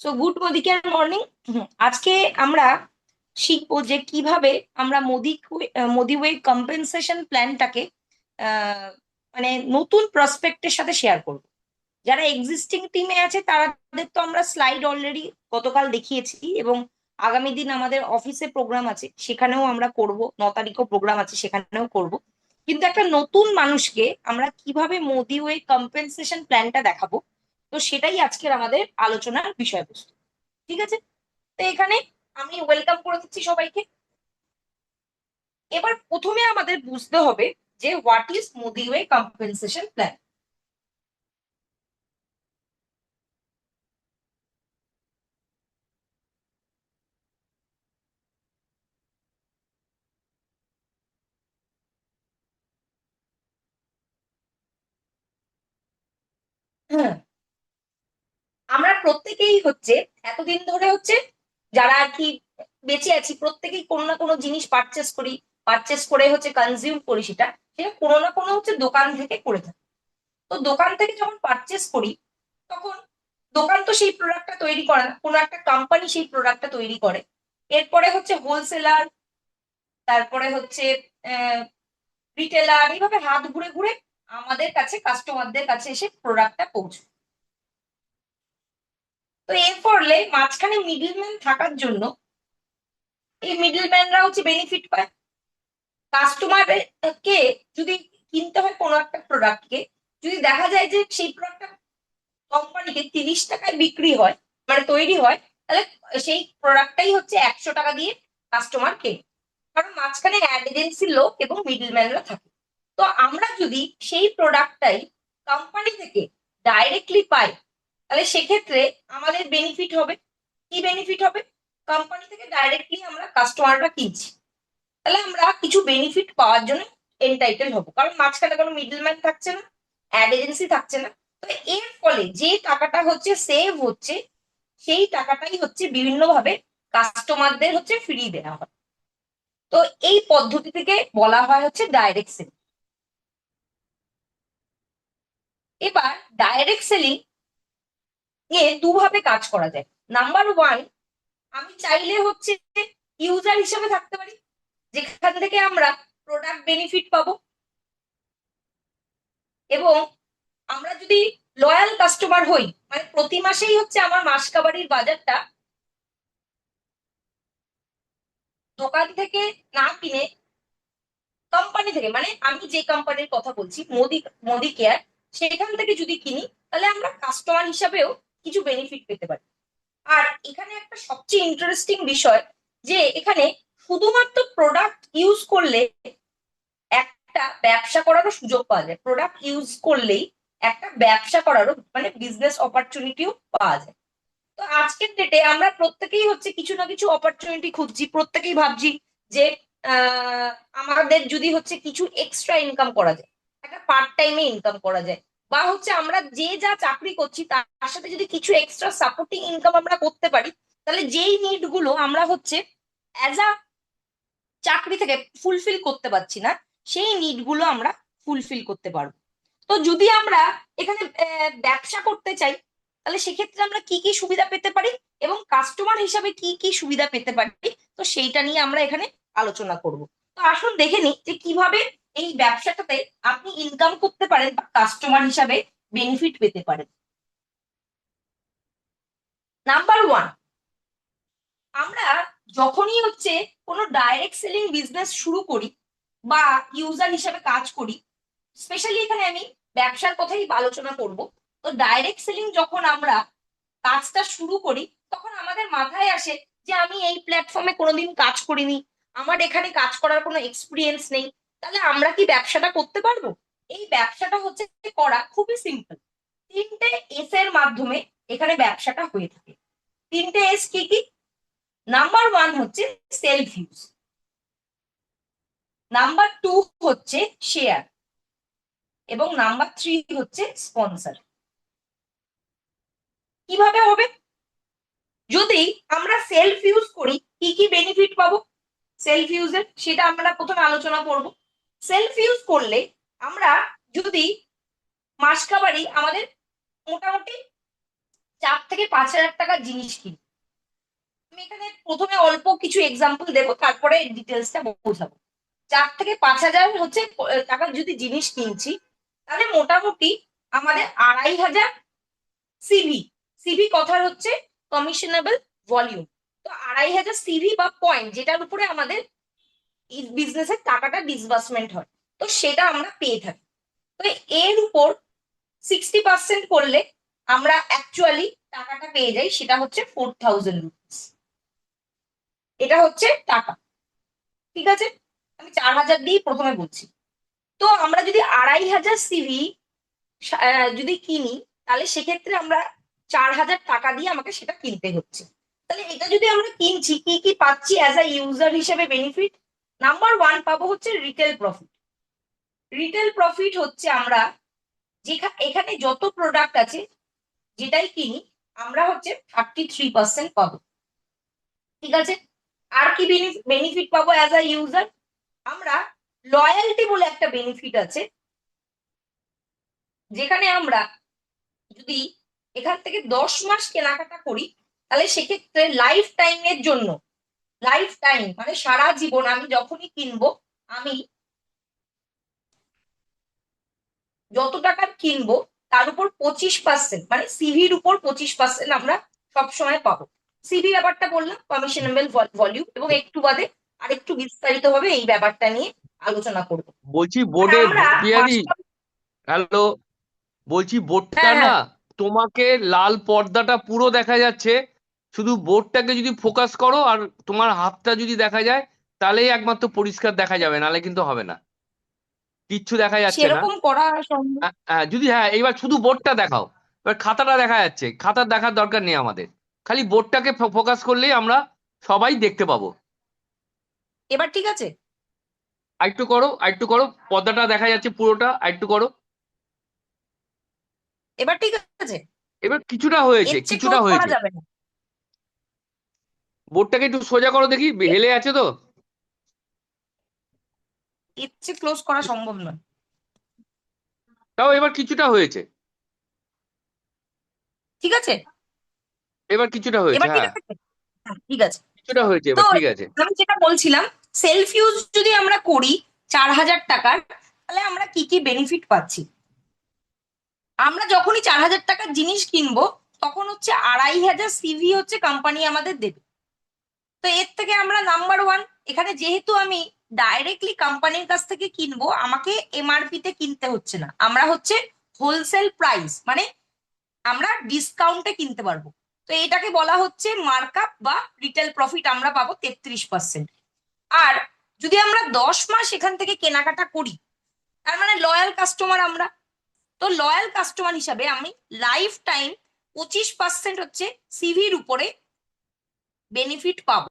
So good মোদিকের morning. আজকে আমরা শিখবো যে কিভাবে আমরা মোদি ওয়ে কম্পেনসেশন প্ল্যানটাকে মানে নতুন প্রসপেক্টের সাথে শেয়ার করব। যারা এক্সিস্টিং টিমে আছে তাদের তো আমরা স্লাইড অলরেডি গতকাল দেখিয়েছি, এবং আগামী দিন আমাদের অফিসে প্রোগ্রাম আছে, সেখানেও আমরা করব। 9 তারিখও প্রোগ্রাম আছে, সেখানেও করব। কিন্তু একটা নতুন মানুষকে আমরা কিভাবে মোদি ওয়ে কম্পেনসেশন প্ল্যানটা দেখাবো, তো সেটাই আজকের আমাদের আলোচনার বিষয়বস্তু। ঠিক আছে? তো এখানে আমি ওয়েলকাম করে দিচ্ছি সবাইকে। এবার প্রথমে আমাদের বুঝতে হবে যে what is Modi way compensation plan. আমরা প্রত্যেকেই হচ্ছে এতদিন ধরে হচ্ছে যারা আর কি বেঁচে আছি, প্রত্যেকেই কোনো না কোনো জিনিস পারচেস করি, পারচেস করে হচ্ছে কনজিউম করি, সেটা সেটা কোনো না কোনো হচ্ছে দোকান থেকে করে থাকি। তো দোকান থেকে যখন পারচেস করি, তখন দোকান তো সেই প্রোডাক্টটা তৈরি করে না, কোনো একটা কোম্পানি সেই প্রোডাক্টটা তৈরি করে। এরপরে হচ্ছে হোলসেলার, তারপরে হচ্ছে রিটেলার, এইভাবে হাত ঘুরে ঘুরে আমাদের কাছে, কাস্টমারদের কাছে এসে প্রোডাক্টটা পৌঁছে। তো এর ফলে মাঝখানে মিডলম্যান থাকার জন্য এই মিডলম্যানরা হচ্ছে বেনিফিট পায়। কাস্টমারকে যদি কিনতে হয় কোনো একটা প্রোডাক্টকে, যদি দেখা যায় যে সেই প্রোডাক্টটা কোম্পানিকে 30 টাকায় বিক্রি হয়, মানে তৈরি হয়, তাহলে সেই প্রোডাক্টটাই হচ্ছে 100 টাকা দিয়ে কাস্টমার কেনে। কারণ মাঝখানে অ্যাড এজেন্সির লোক এবং মিডলম্যানরা থাকে। তো আমরা যদি সেই প্রোডাক্টটাই কোম্পানি থেকে ডাইরেক্টলি পাই, তাহলে সেক্ষেত্রে আমাদের বেনিফিট হবে। কি বেনিফিট হবে? কোম্পানি থেকে ডাইরেক্টলি আমরা কাস্টমাররা কিনছি, তাহলে আমরা কিছু বেনিফিট পাওয়ার জন্য এন্টাইটেল হবো, কারণ মাঝখানে কোনো মিডলম্যান থাকছে না, অ্যাড এজেন্সি থাকছে না। তো এর ফলে যে টাকাটা হচ্ছে সেভ হচ্ছে, সেই টাকাটাই হচ্ছে বিভিন্ন ভাবে কাস্টমারদের হচ্ছে ফিরিয়ে দেওয়া হয়। তো এই পদ্ধতি থেকে বলা হয় হচ্ছে ডাইরেক্ট সেলিং। এবার ডাইরেক্ট সেলিং এ দুভাবে কাজ করা যায়। নাম্বার ওয়ান, আমি চাইলে হচ্ছে ইউজার হিসেবে থাকতে পারি, যেখান থেকে আমরা প্রোডাক্ট বেনিফিট পাবো, এবং আমরা যদি লয়াল কাস্টমার হই, মানে প্রতি মাসেই হচ্ছে আমার মাসকাবারির বাজারটা দোকান থেকে না কিনে কোম্পানি থেকে, মানে আমি যে কোম্পানির কথা বলছি, মোদি মোদি কেয়ার, সেখান থেকে যদি কিনি, তাহলে আমরা কাস্টমার হিসাবেও কিছু বেনিফিট পেতে পারি। আর এখানে একটা সবচেয়ে ইন্টারেস্টিং বিষয়, যে এখানে শুধুমাত্র প্রোডাক্ট ইউজ করলে একটা ব্যবসা করারও সুযোগ পাওয়া যায়। প্রোডাক্ট ইউজ করলেই একটা ব্যবসা করারও, মানে বিজনেস অপরচুনিটিও পাওয়া যায়। তো আজকের ডেটে আমরা প্রত্যেকেই হচ্ছে কিছু না কিছু অপরচুনিটি খুঁজছি, প্রত্যেকেই ভাবছি যে আহ, আমাদের যদি হচ্ছে কিছু এক্সট্রা ইনকাম করা যায়, একটা পার্ট টাইমে ইনকাম করা যায়, বা হচ্ছে আমরা যে যা চাকরি করছি তার সাথে যদি কিছু এক্সট্রা সাপোর্টিং ইনকাম আমরা করতে পারি, তাহলে যেই নিড গুলো আমরা হচ্ছে অ্যাজ আ চাকরি থেকে ফুলফিল করতে পারছি না, সেই নিড গুলো আমরা ফুলফিল করতে পারবো। তো যদি আমরা এখানে ব্যবসা করতে চাই, তাহলে সেক্ষেত্রে আমরা কি কি সুবিধা পেতে পারি, এবং কাস্টমার হিসাবে কি কি সুবিধা পেতে পারি, তো সেইটা নিয়ে আমরা এখানে আলোচনা করব। তো আসুন দেখে নিই যে কিভাবে এই ব্যবসাটাতে আপনি ইনকাম করতে পারেন বা কাস্টমার হিসাবে বেনিফিট পেতে পারেন। নাম্বার ওয়ান, আমরা যখনই হচ্ছে কোনো ডাইরেক্ট সেলিং বিজনেস শুরু করি বা ইউজার হিসাবে কাজ করি, স্পেশালি এখানে আমি ব্যবসার কথাই আলোচনা করব। তো ডাইরেক্ট সেলিং যখন আমরা কাজটা শুরু করি, তখন আমাদের মাথায় আসে যে আমি এই প্ল্যাটফর্মে কোনোদিন কাজ করিনি, আমার এখানে কাজ করার কোনো এক্সপিরিয়েন্স নেই, তাহলে আমরা কি ব্যবসাটা করতে পারবো? এই ব্যবসাটা হচ্ছে করা খুবই সিম্পল। 3টে এস এর মাধ্যমে এখানে ব্যবসাটা হয়ে থাকে। 3টে এস কি কি? নাম্বার ওয়ান হচ্ছে সেলফ ইউজ, নাম্বার টু হচ্ছে শেয়ার, এবং নাম্বার থ্রি হচ্ছে স্পন্সর। কিভাবে হবে? যদি আমরা সেলফ ইউজ করি, কি কি বেনিফিট পাবো সেলফ ইউজের, সেটা আমরা প্রথমে আলোচনা করব। সেলফ ইউজ করলে আমরা যদি মাসকাবারি আমাদের মোটামুটি 4 থেকে 5 হাজার টাকার জিনিস কিনি, আমি এখানে প্রথমে অল্প কিছু এক্সাম্পল দেবো, তারপরে ডিটেলসটা বোঝাবো। 4 থেকে 5 হাজার হচ্ছে টাকার যদি জিনিস কিনছি, তাহলে মোটামুটি আমাদের 2,500 সিভি। সিভি কথার হচ্ছে কমিশনেবল ভলিউম। তো 2,500 সিভি বা পয়েন্ট, যেটার উপরে আমাদের এই বিজনেসের টাকাটা ডিসবার্সমেন্ট হয়, তো সেটা আমরা পেয়ে থাকি। তো এর উপর 60% করলে আমরা অ্যাকচুয়ালি টাকাটা পেয়ে যাই, সেটা হচ্ছে 4,000 রুপিস। এটা হচ্ছে টাকা, ঠিক আছে? আমি 4,000 দিয়েই প্রথমে বলছি। তো আমরা যদি 2,500 সিভি যদি কিনি, তাহলে সেক্ষেত্রে আমরা 4,000 টাকা দিয়ে আমাকে সেটা কিনতে হচ্ছে। তাহলে এটা যদি আমরা কিনছি, কি কি পাচ্ছি অ্যাজ আ ইউজার হিসেবে বেনিফিট? নাম্বার ওয়ান পাবো হচ্ছে রিটেল প্রফিট। রিটেল প্রফিট হচ্ছে আমরা এখানে যত প্রোডাক্ট আছে যেটাই কিনি, আমরা হচ্ছে 33% পাবো, ঠিক আছে? আর কি বেনিফিট পাবো অ্যাজ আ ইউজার? আমরা লয়ালটি বলে একটা বেনিফিট আছে, যেখানে আমরা যদি এখান থেকে 10 মাস কেনাকাটা করি, তাহলে সেক্ষেত্রে লাইফ টাইমের জন্য, লাইফ টাইম মানে সারা জীবন আমি যখনই কিনবো, আমি যত টাকার কিনবো তার উপর 25% মানে সিভির উপর 25% আমরা সবসময় পাবো। সিভি ব্যাপারটা বললাম, কমিশনেবল ভলিউম, এবং একটু বাদে আরেকটু বিস্তারিত ভাবে এই ব্যাপারটা নিয়ে আলোচনা করবো। বলছি আর বোর্ডে আমরা পিয়াদি, হ্যালো, বলছি বোর্ডটা হ্যাঁ, না, হ্যাঁ, তোমাকে লাল পর্দাটা পুরো দেখা যাচ্ছে, শুধু বোর্ডটাকে যদি ফোকাস করো আর তোমার হাতটা যদি দেখা যায়, তাহলেই একমাত্র পরিষ্কার দেখা যাবে, নাহলে কিন্তু হবে না, কিচ্ছু দেখা যাচ্ছে না। সেরকম করা সম্ভব। যদি হ্যাঁ, এইবার শুধু বোর্ডটা দেখাও, এবার খাতাটা দেখা যাচ্ছে, খাতা দেখার দরকার নেই আমাদের, খালি বোর্ডটাকে ফোকাস করলেই আমরা সবাই দেখতে পাবো। এবার ঠিক আছে? আরেকটু করো, আরেকটু করো, পর্দাটা দেখা যাচ্ছে পুরোটা, আরেকটু করো। এবার ঠিক আছে? এবার কিছুটা হয়েছে, এর চেয়ে কিছুটা ক্লোজ করা হয়েছে। যাবে না। বোর্ডটাকে একটু সোজা করো দেখি, হেলে আছে তো। এর চেয়ে ক্লোজ করা সম্ভব নয়। তাও এবার কিছুটা হয়েছে, ঠিক আছে? এবার কিছুটা হয়েছে, এবার ঠিক হ্যাঁ, আছে? হ্যাঁ, ঠিক আছে। কিছুটা হয়েছে, তো এবার ঠিক আছে। আমি যেটা বলছিলাম, সেলফ ইউজ যদি আমরা করি 4,000 টাকার, তাহলে আমরা কি কি বেনিফিট পাচ্ছি? আমরা যখনই 4,000 টাকার জিনিস কিনবো, তখন হচ্ছে 2,500 সিভি হচ্ছে কোম্পানি আমাদের দেবে। তো এর থেকে আমরা নাম্বার ওয়ান, এখানে যেহেতু আমি ডাইরেক্টলি কোম্পানির কাছ থেকে কিনবো, আমাকে এমআরপি তে কিনতে হচ্ছে না, আমরা হচ্ছে হোলসেল প্রাইস মানে আমরা ডিসকাউন্টে কিনতে পারবো। তো এটাকে বলা হচ্ছে মার্কআপ বা রিটেল প্রফিট, আমরা পাবো 33%। আর যদি আমরা 10 মাস এখান থেকে কেনাকাটা করি, তার মানে লয়াল কাস্টমার আমরা। তো লয়াল কাস্টমার হিসাবে আমি লাইফ টাইম 25% হচ্ছে সিভির উপরে বেনিফিট পাবো।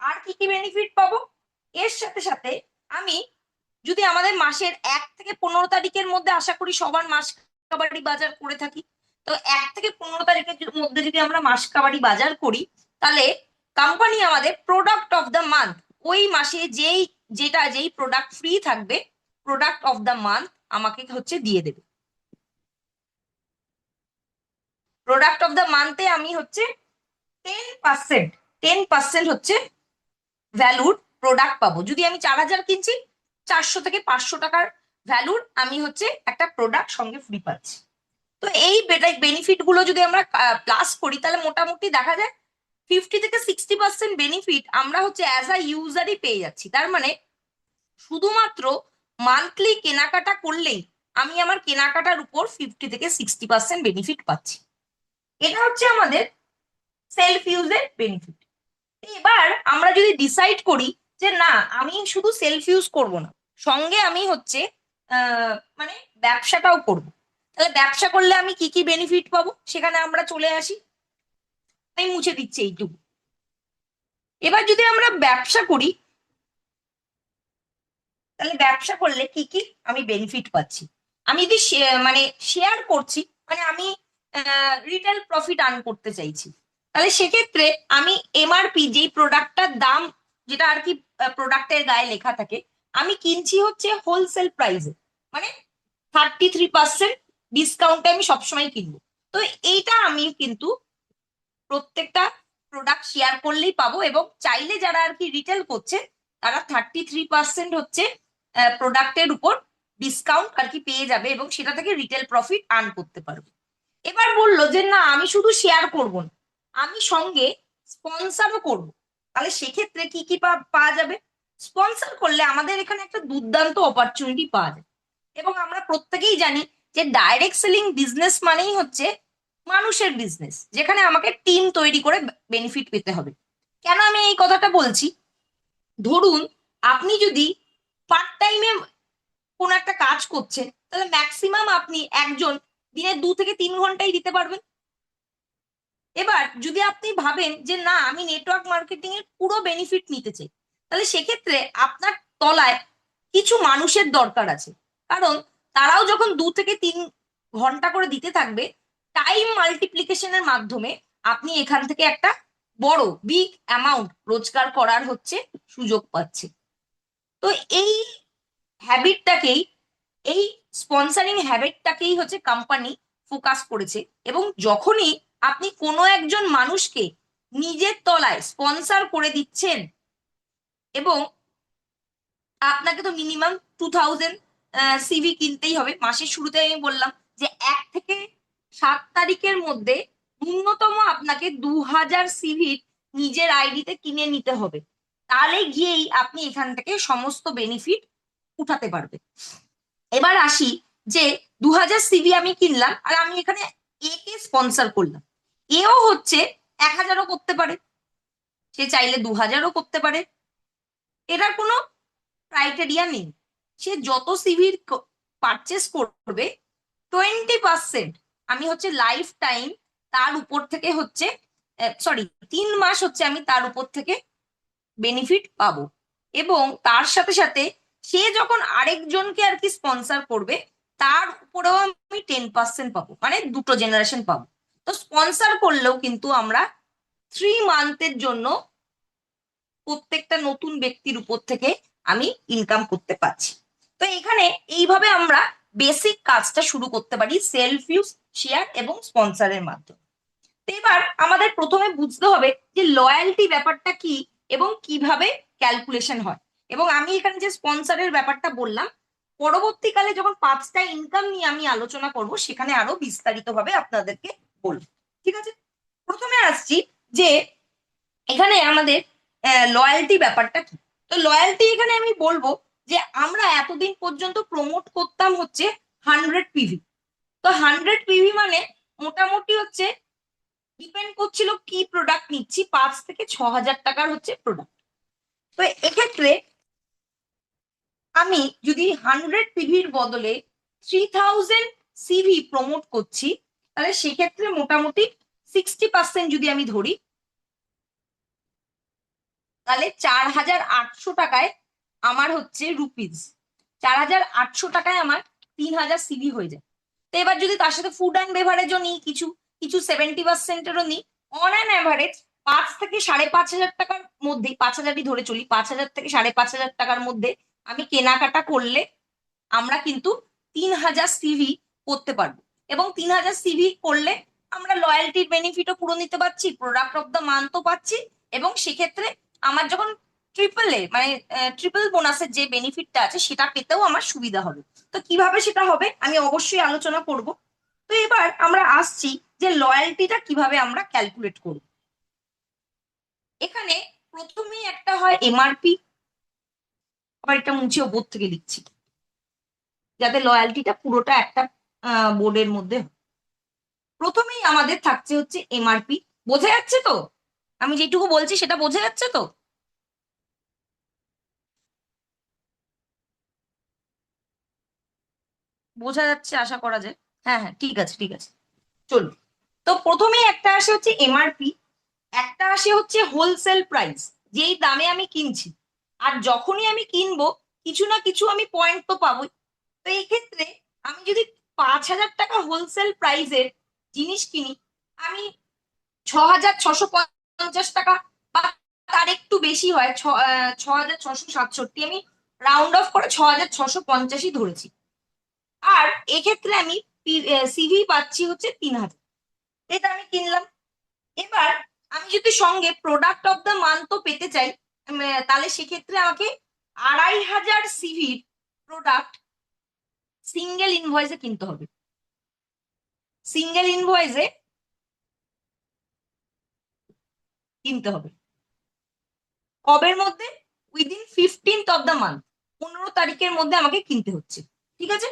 আর কি কি বেনিফিট পাবো? এর সাথে সাথে আমি যদি আমাদের মাসের 1 থেকে 15 তারিখের মধ্যে, আশা করি সবার মাস কাবাডি বাজার করে থাকি, তো 1 থেকে 15 তারিখের মধ্যে যদি আমরা মাস কাবাডি বাজার করি, তাহলে কোম্পানি আমাদের প্রোডাক্ট অফ দ্য মান্থ, ওই মাসে যেই প্রোডাক্ট ফ্রি থাকবে, প্রোডাক্ট অফ দ্য মান্থ আমাকে হচ্ছে দিয়ে দেবে। প্রোডাক্ট অফ দ্য মান্থে আমি হচ্ছে 10%, 10% হচ্ছে ভ্যালুর প্রোডাক্ট পাবো। যদি আমি 4,000 কিনছি, 400 থেকে 500 টাকার ভ্যালুর আমি হচ্ছে একটা প্রোডাক্ট সঙ্গে ফ্রি পাচ্ছি। তো এই বেনিফিট গুলো যদি আমরা প্লাস করি, তাহলে মোটামুটি দেখা যায় 50 থেকে 60% বেনিফিট আমরা হচ্ছে অ্যাজ আ ইউজারই পেয়ে যাচ্ছি। তার মানে শুধুমাত্র মান্থলি কেনাকাটা করলেই আমি আমার কেনাকাটার উপর 50 থেকে 60% বেনিফিট পাচ্ছি। এটা হচ্ছে আমাদের সেলফ ইউজের বেনিফিট। এবার আমরা যদি ডিসাইড করি যে না, আমি শুধু সেলফ ইউজ করব না, সঙ্গে আমি হচ্ছে মানে ব্যবসাটাও করব, তাহলে ব্যবসা করলে আমি কি কি বেনিফিট পাবো সেখানে আমরা চলে আসি। আমি মুছে দিচ্ছি এইটুকু। এবার যদি আমরা ব্যবসা করি, তাহলে ব্যবসা করলে কি কি আমি বেনিফিট পাচ্ছি? আমি যদি মানে শেয়ার করছি, মানে আমি রিটেল প্রফিট আর্ন করতে চাইছি, তাহলে সেক্ষেত্রে আমি এমআরপি, যেই প্রোডাক্টটার দাম, যেটা আর কি প্রোডাক্টের গায়ে লেখা থাকে, আমি কিনছি হচ্ছে হোলসেল প্রাইসে, মানে 33% ডিসকাউন্টে আমি সবসময় কিনবো। তো তো এইটা আমি কিন্তু প্রত্যেকটা প্রোডাক্ট শেয়ার করলেই পাবো, এবং চাইলে যারা আর কি রিটেল করছে তারা 33% হচ্ছে প্রোডাক্টের উপর ডিসকাউন্ট আর কি পেয়ে যাবে, এবং সেটা থেকে রিটেল প্রফিট আর্ন করতে পারবে। এবার বললো যে না, আমি শুধু শেয়ার করব না, আমি সঙ্গে স্পন্সারও করব। তাহলে সেক্ষেত্রে কি কি পাওয়া যাবে? স্পন্সর করলে আমাদের এখানে একটা দুর্দান্ত অপরচুনিটি পাওয়া যায়। এবং আমরা প্রত্যেকেই জানি যে ডাইরেক্ট সেলিং বিজনেস মানেই হচ্ছে মানুষের বিজনেস, যেখানে আমাকে টিম তৈরি করে বেনিফিট পেতে হবে। কেন আমি এই কথাটা বলছি? ধরুন আপনি যদি পার্ট টাইমে কোনো একটা কাজ করছেন, তাহলে ম্যাক্সিমাম আপনি একজন দিনে 2 থেকে 3 ঘন্টাই দিতে পারবেন। এবার যদি আপনি ভাবেন যে না, আমি নেটওয়ার্ক মার্কেটিং এর পুরো বেনিফিট নিতে চাই, তাহলে সেক্ষেত্রে আপনার তলায় কিছু মানুষের দরকার আছে। কারণ তারাও যখন 2 থেকে 3 ঘন্টা করে দিতে থাকবে, টাইম মাল্টিপ্লিকেশনের মাধ্যমে আপনি এখান থেকে একটা বড় বিগ অ্যামাউন্ট রোজগার করার হচ্ছে সুযোগ পাচ্ছে। তো এই হ্যাবিটটাকেই, এই স্পন্সরিং হ্যাবিটটাকেই হচ্ছে কোম্পানি ফোকাস করেছে। এবং যখনই আপনি কোনো একজন মানুষকে নিজের তলায় স্পন্সর করে দিচ্ছেন, এবং আপনাকে তো মিনিমাম 2000 সিভি কিনতেই হবে। মাসের শুরুতে আমি বললাম যে 1 থেকে 7 তারিখের মধ্যে ন্যূনতম আপনাকে 2000 সিভি নিজের আইডিতে কিনে নিতে হবে। তাহলে গিয়েই আপনি এখান থেকে সমস্ত বেনিফিট উঠাতে পারবেন। এবার আসি যে 2000 সিভি আমি কিনলাম, আর আমি এখানে এ কে স্পন্সর করলাম। এও হচ্ছে 1000ও করতে পারে, সে চাইলে 2000ও করতে পারে। এটার কোনো ক্রাইটেরিয়া নেই। সে যত সিভির পারচেস করবে 20% আমি হচ্ছে লাইফ টাইম তার উপর থেকে হচ্ছে, সরি, 3 মাস হচ্ছে আমি তার উপর থেকে বেনিফিট পাবো। এবং তার সাথে সাথে সে যখন আরেকজনকে আর কি স্পন্সর করবে, তার উপরেও আমি 10% পাবো, মানে 2টো জেনারেশন পাবো। তো স্পন্সর করলেও কিন্তু আমরা 3 মান্থের জন্য প্রত্যেকটা নতুন ব্যক্তির উপর থেকে আমি ইনকাম করতে পারছি। তো এখানে এইভাবে আমরা বেসিক কাজটা শুরু করতে পারি সেলফ ইউজ, শেয়ার এবং স্পন্সরের মাধ্যমে। তো এবার আমাদের প্রথমে বুঝতে হবে যে লয়্যালটি ব্যাপারটা কি এবং কিভাবে ক্যালকুলেশন হয়। এবং আমি এখানে যে স্পন্সরের ব্যাপারটা বললাম, পরবর্তীকালে যখন 5টা ইনকাম নিয়ে আমি আলোচনা করব, সেখানে আরো বিস্তারিতভাবে আপনাদেরকে বলবো। ঠিক আছে, প্রথমে আসছি যে এখানে আমাদের লয়্যালটি ব্যাপারটা কি। তো লয়্যালটি এখানে আমি বলবো যে আমরা এতদিন পর্যন্ত প্রমোট করতাম হচ্ছে 100 পিভি। তো 100 পিভি মানে মোটামুটি হচ্ছে ডিপেন্ড করছিল কি প্রোডাক্ট নিচ্ছি, 5 থেকে 6 হাজার টাকার হচ্ছে প্রোডাক্ট। তো এক্ষেত্রে আমি যদি 100 পিভির বদলে 3000 সিভি প্রমোট করছি, তাহলে সেক্ষেত্রে মোটামুটি 60% যদি আমি ধরি, তাহলে 4800 টাকায় আমার হচ্ছে রুপিস, 4800 টাকায় আমার 3000 সিভি হয়ে যায়। তো এবার যদি তার সাথে ফুড অ্যান্ড বেভারেজও নিই, কিছু কিছু 70%-এরও নিই, অন অ্যান অ্যাভারেজ 5 থেকে 5,500 টাকার মধ্যেই, 5000ই ধরে চলি, 5000 থেকে 5,500 টাকার মধ্যে আমি কেনাকাটা করলে আমরা কিন্তু 3000 সিভি করতে পারবো। এবং 3000 সিভি করলে আমরা লয়্যালটির বেনিফিটও পুরো নিতে পারছি, প্রোডাক্ট অফ দ্য মান্থও পাচ্ছি, এবং সেক্ষেত্রে আমার যখন মানে ট্রিপল বোনাসের যে বেনিফিটটা আছে সেটা পেতেও আমার সুবিধা হবে। তো কিভাবে সেটা হবে আমি অবশ্যই আলোচনা করব। তো এবার আমরা আসছি যে লয়্যালটিটা কিভাবে আমরা ক্যালকুলেট করব। এখানে প্রথমেই একটা হয় এমআরপি, আবার এটা মুছে ওপর থেকে লিখছি যাতে লয়্যালটিটা পুরোটা একটা বোর্ডের মধ্যে হয়। প্রথমেই আমাদের থাকছে হচ্ছে এমআরপি। বোঝা যাচ্ছে তো? আমি যেটুকু বলছি সেটা বোঝা যাচ্ছে তো? বোঝা যাচ্ছে আশা করা যায়। হ্যাঁ হ্যাঁ, ঠিক আছে ঠিক আছে, চলুন। তো প্রথমেই একটা আসে হচ্ছে এমআরপি, একটা আসে হচ্ছে হোলসেল প্রাইস, যেই দামে আমি কিনছি। আর যখনই আমি কিনবো কিছু না কিছু আমি পয়েন্ট তো পাবোই। তো এই ক্ষেত্রে আমি যদি 5,000 টাকা হোলসেল প্রাইসের জিনিস কিনি, আমি 6,650 টাকা বা তার একটু বেশি হয়, 6,667, আমি রাউন্ড অফ করে 6,650ই ধরেছি। আর এক্ষেত্রে আমি সিভি পাচ্ছি হচ্ছে 3,000। এটা আমি কিনলাম। এবার আমি যদি সঙ্গে প্রোডাক্ট অফ দ্য মান্থ পেতে চাই, তাহলে সেক্ষেত্রে আমাকে 2500 সিভির প্রোডাক্ট সিঙ্গেল ইনভয়েসে কিনতে হবে। সিঙ্গেল ইনভয়েসে কিনতে হবে কবের মধ্যে? Within 15th of the month, 15 তারিখের মধ্যে আমাকে কিনতে হচ্ছে। ঠিক আছে।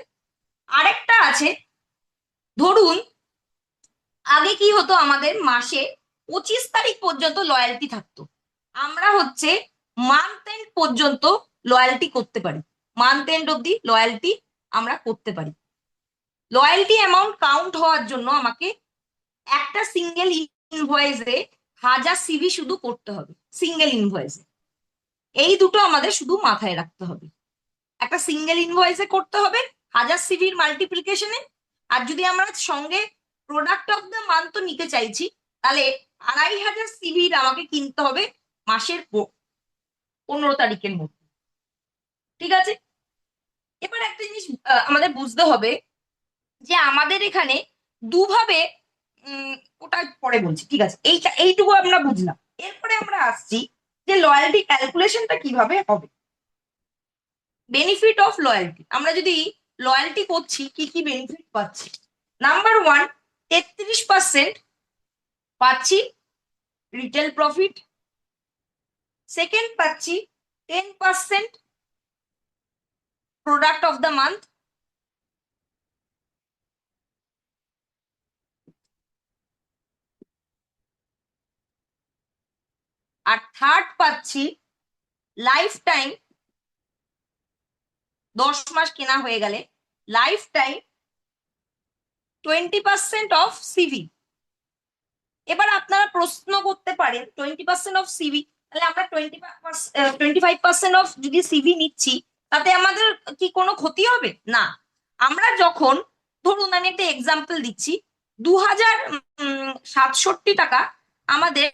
আরেকটা আছে, ধরুন আগে কি হতো, আমাদের মাসে 25 তারিখ পর্যন্ত লয়্যালটি থাকতো। আমরা হচ্ছে মান্থ এন্ড পর্যন্ত লয়্যালটি করতে পারি, মান্থ এন্ড অব্দি লয়্যালটি আমরা করতে পারি। লয়্যালটি অ্যামাউন্ট কাউন্ট হওয়ার জন্য আমাকে একটা সিঙ্গেল ইনভয়েসে 1000 সিভি শুধু করতে হবে, সিঙ্গেল ইনভয়েসে। এই দুটো আমাদের শুধু মাথায় রাখতে হবে, একটা সিঙ্গেল ইনভয়েসে করতে হবে 1000 সিভির মাল্টিপ্লিকেশনে। আর যদি আমরা সঙ্গে প্রোডাক্ট অফ দ্য মান্থ নিতে চাইছি, তাহলে 2500 সিভির আমাকে কিনতে হবে মাসের 15 তারিখের মধ্যে। ঠিক আছে। এবার একটা জিনিস আমাদের বুঝতে হবে যে আমাদের এখানে দুভাবে, ওটা পরে বলছি, ঠিক আছে, এইটুকু আমরা বুঝলাম। এরপরে আমরা আসছি যে লয়্যালটি ক্যালকুলেশনটা কিভাবে হবে। বেনিফিট অফ লয়্যালটি, আমরা যদি লয়্যালটি করছি কি কি বেনিফিট পাচ্ছি। নাম্বার 1, 33% পাচ্ছি রিটেল প্রফিট। সেকেন্ড পাচ্ছি 10% প্রোডাক্ট অফ দ্য মান্থ। আর থার্ড পাচ্ছি লাইফ টাইম, 10 মাস কেনা হয়ে গেলে লাইফ টাইম 20% অফ সিভি। এবার আপনারা প্রশ্ন করতে পারেন 20% অফ সিভি, তাহলে আমরা 25% অফ যদি সিভি নিচ্ছি, তাতে আমাদের কি কোনো ক্ষতি হবে? না। আমরা যখন, ধরুন আমি একটা এক্সাম্পল দিচ্ছি, 2067 টাকা আমাদের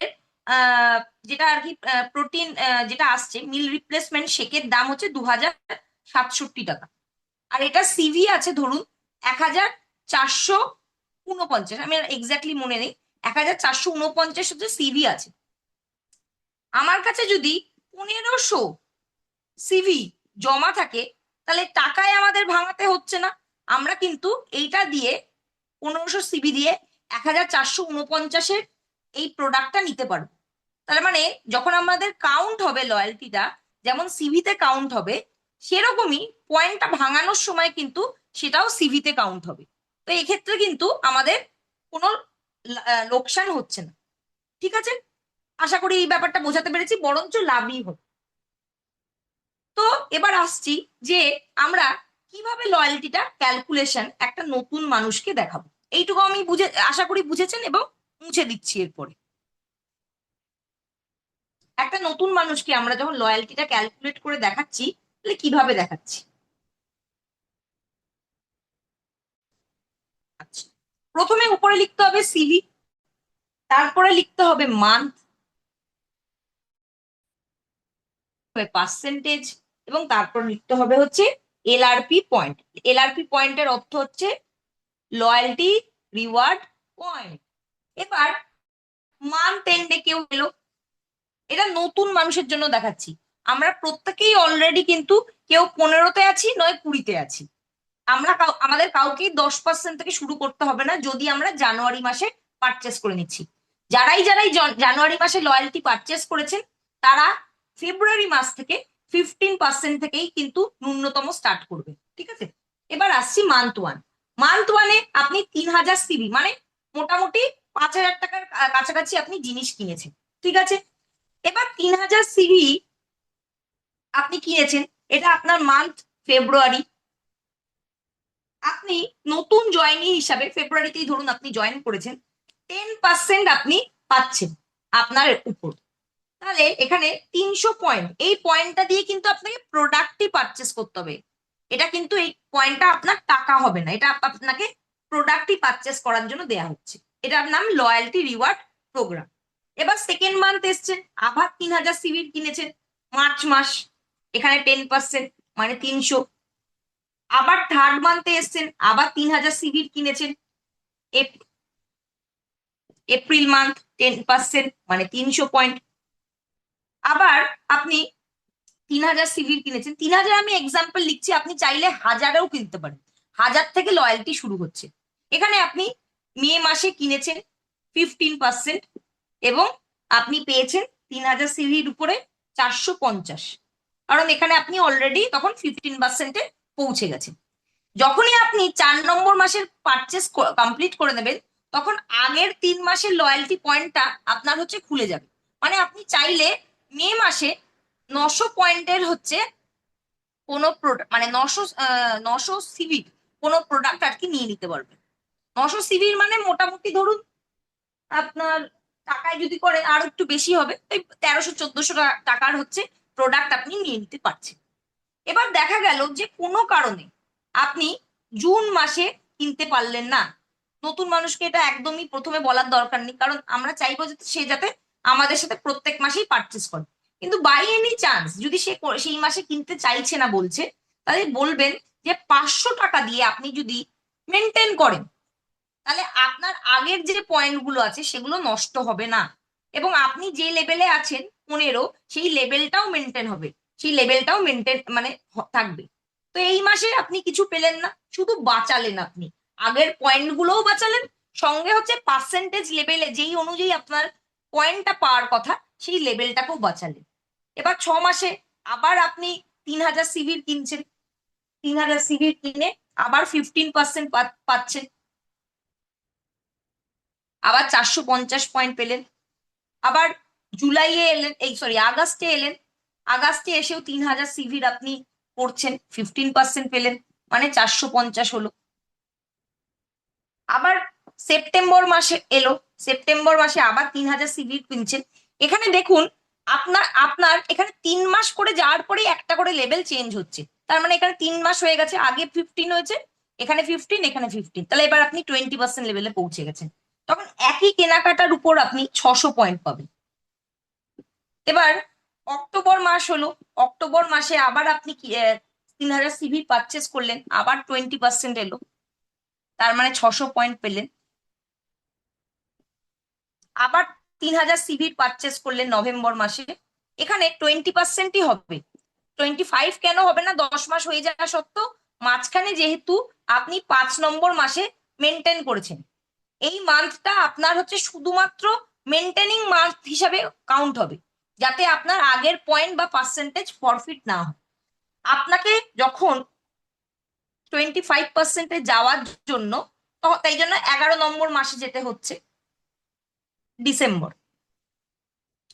যেটা আর কি প্রোটিন যেটা আসছে মিল রিপ্লেসমেন্ট শেকের দাম হচ্ছে 2067 টাকা। আর এটা সিভি আছে ধরুন 1449, আমি এক্স্যাক্টলি মনে নেই, 1449 হচ্ছে সিভি আছে। আমার কাছে যদি 1500 সিভি জমা থাকে, তাহলে টাকায় আমাদের ভাঙাতে হচ্ছে না। আমরা কিন্তু এইটা দিয়ে 1500 সিভি দিয়ে 1449-এর এই প্রোডাক্টটা নিতে পারবো। তার মানে যখন আমাদের কাউন্ট হবে লয়্যালটিটা, যেমন সিভিতে কাউন্ট হবে, সেরকমই পয়েন্টটা ভাঙানোর সময় কিন্তু সেটাও সিভিতে কাউন্ট হবে। তো এক্ষেত্রে কিন্তু আমাদের কোনো লোকসান হচ্ছে না। ঠিক আছে। আশা করি এই ব্যাপারটা বোঝাতে পেরেছি, বরঞ্চ লাভই হবে। তো এবার আসছি যে আমরা কিভাবে লয়্যালটিটা ক্যালকুলেশন একটা নতুন মানুষকে দেখাবো। এইটুকু আমি আশা করি বুঝেছেন, এবং মুছে দিচ্ছি এরপরে। একটা নতুন মানুষকে আমরা যখন লয়্যালটিটা ক্যালকুলেট করে দেখাচ্ছি, তাহলে কিভাবে দেখাচ্ছি। আচ্ছা, প্রথমে উপরে লিখতে হবে সিভি, তারপরে লিখতে হবে মান্থ, পার্সেন্টেজ, এবং তারপর লিখতে হবে হচ্ছে এলআরপি পয়েন্ট। এলআরপি পয়েন্টের অর্থ হচ্ছে লয়্যালটি রিওয়ার্ড পয়েন্ট। এবার মান্থ এন্ডে কেউ এলো, এটা নতুন মানুষের জন্য দেখাচ্ছি। আমরা প্রত্যেকেই অলরেডি কিন্তু কেউ 15তে আছি, নয় 20তে আছি। আমরা আমাদের কাউকেই 10% থেকে শুরু করতে হবে না, যদি আমরা জানুয়ারি মাসে পারচেস করে নিচ্ছি। যারাই যারাই জানুয়ারি মাসে লয়্যালটি পারচেস করেছেন, তারা ফেব্রুয়ারি মাস থেকে 15% থেকেই কিন্তু ন্যূনতম স্টার্ট করবে। ঠিক আছে। এবার আসছি মান্থ 1। মান্থ 1-এ আপনি 3000 সিভি, মানে মোটামুটি 5000 টাকার কাছাকাছি আপনি জিনিস কিনেছেন। ঠিক আছে। এবার 3000 সিভি আপনি কিনেছেন, এটা আপনার মান্থ ফেব্রুয়ারি। আপনি নতুন জয়েনি হিসাবে ফেব্রুয়ারিতেই ধরুন আপনি জয়েন করেছেন, 10% আপনি পাচ্ছেন আপনার উপর। তাহলে এখানে 300 পয়েন্ট, এই পয়েন্টটা দিয়ে কিন্তু আপনাকে প্রোডাক্টই পারচেস করতে হবে। এটা কিন্তু এই পয়েন্টটা আপনার টাকা হবে না, এটা আপনাকে প্রোডাক্টই পারচেস করার জন্য দেয়া হচ্ছে। এটার নাম লয়্যালটি রিওয়ার্ড প্রোগ্রাম। এবার সেকেন্ড মান্থ এসছেন, আবার 3000 সিভির কিনেছেন মার্চ মাস, এখানে 10% মানে 300। আবার থার্ড মান্থে এসছেন, আবার 3000 সিভির কিনেছেন এপ্রিল মান্থ 10%, মানে 300 পয়েন্ট। আবার আপনি 3000 সিভির কিনেছেন, 3000 আমি এক্সাম্পল লিখছি, আপনি চাইলে হাজারেও কিনতে পারেন, 1000 থেকে লয়্যালটি শুরু হচ্ছে। এখানে আপনি মে মাসে কিনেছেন 15%, এবং আপনি পেয়েছেন 3000 সিভির উপরে 450, কারণ এখানে আপনি অলরেডি তখন 15%-এ পৌঁছে গেছেন। যখনই আপনি 4 নম্বর মাসের পারচেস কমপ্লিট করে নেবেন, তখন আগের 3 মাসের লয়্যালটি পয়েন্টটা আপনার হচ্ছে খুলে যাবে। মানে আপনি চাইলে মে মাসে 900 পয়েন্টের হচ্ছে কোনো মানে 900 সিভির কোনো প্রোডাক্ট আর কি নিয়ে নিতে পারবেন। 900 সিভির মানে মোটামুটি ধরুন আপনার টাকায় যদি করে আর একটু বেশি হবে, ওই 1300-1400 টাকার হচ্ছে প্রোডাক্ট আপনি নিয়ে নিতে পারছেন। এবার দেখা গেল যে কোনো কারণে আপনি জুন মাসে কিনতে পারলেন না। নতুন মানুষকে এটা একদমই প্রথমে বলার দরকার নেই, কারণ আমরা চাইবো যে সে যাতে আমাদের সাথে প্রত্যেক মাসেই পারচেস করে। কিন্তু বাই এনি চান্স যদি সে সেই মাসে কিনতে চাইছে না বলছে, তাহলে বলবেন যে 500 টাকা দিয়ে আপনি যদি মেনটেন করেন, তাহলে আপনার আগের যে পয়েন্ট গুলো আছে সেগুলো নষ্ট হবে না, এবং আপনি যে লেভেলে আছেন 15, সেই লেভেলটাও মেনটেন হবে, সেই লেভেলটাও মেনটেন মানে থাকবে। তো এই মাসে আপনি কিছু পেলেন না, শুধু বাঁচালেন, আপনি আগের পয়েন্ট গুলোও বাঁচালেন, সঙ্গে হচ্ছে পার্সেন্টেজ লেভেলে যেই অনুযায়ী আপনার পয়েন্টটা পাওয়ার কথা সেই লেভেলটাকেও বাঁচালেন। এবার 6 মাসে আবার আপনি 3000 সিভির কিনছেন, 3000 সিভির কিনে আবার 15% পাচ্ছেন, আবার 450 পয়েন্ট পেলেন। আবার জুলাইয়ে এলেন, এই সরি আগস্টে এলেন, আগস্টে এসেও 3000 সিভির আপনি করছেন, 15% পেলেন, মানে 450 হলো। আবার সেপ্টেম্বর মাসে এলো, সেপ্টেম্বর মাসে আবার 3000 সিভির কিনছেন। এখানে দেখুন আপনার আপনার এখানে 3 মাস করে যাওয়ার পরেই একটা করে লেভেল চেঞ্জ হচ্ছে, তার মানে এখানে 3 মাস হয়ে গেছে, আগে 15 হয়েছে, এখানে 15, এখানে 15, তাহলে এবার আপনি 20% লেভেলে পৌঁছে গেছেন। তখন একই কেনাকাটার উপর আপনি 600 পয়েন্ট পাবেন। এবার অক্টোবর মাস হলো, অক্টোবর মাসে আবার আপনি 3000 সিভি পারচেস করলেন, আবার 20% এলো, তার মানে 600 পয়েন্ট পেলেন। আবার 3000 সিভির পারচেস করলেন নভেম্বর মাসে, এখানে 20%ই হবে, 25 কেন হবে না, 10 মাস হয়ে যাওয়া সত্ত্বেও মাঝখানে যেহেতু আপনি 5 নম্বর মাসে মেনটেন করেছেন, এই মান্থটা আপনার হচ্ছে শুধুমাত্র মেনটেনিং মান্থ হিসাবে কাউন্ট হবে, যাতে আপনার আগের পয়েন্ট বা পার্সেন্টেজ ফরফিট না হয়। আপনাকে যখন 25%-এ যাওয়ার জন্য, তাই জন্য 11 নম্বর মাসে যেতে হচ্ছে, ডিসেম্বর,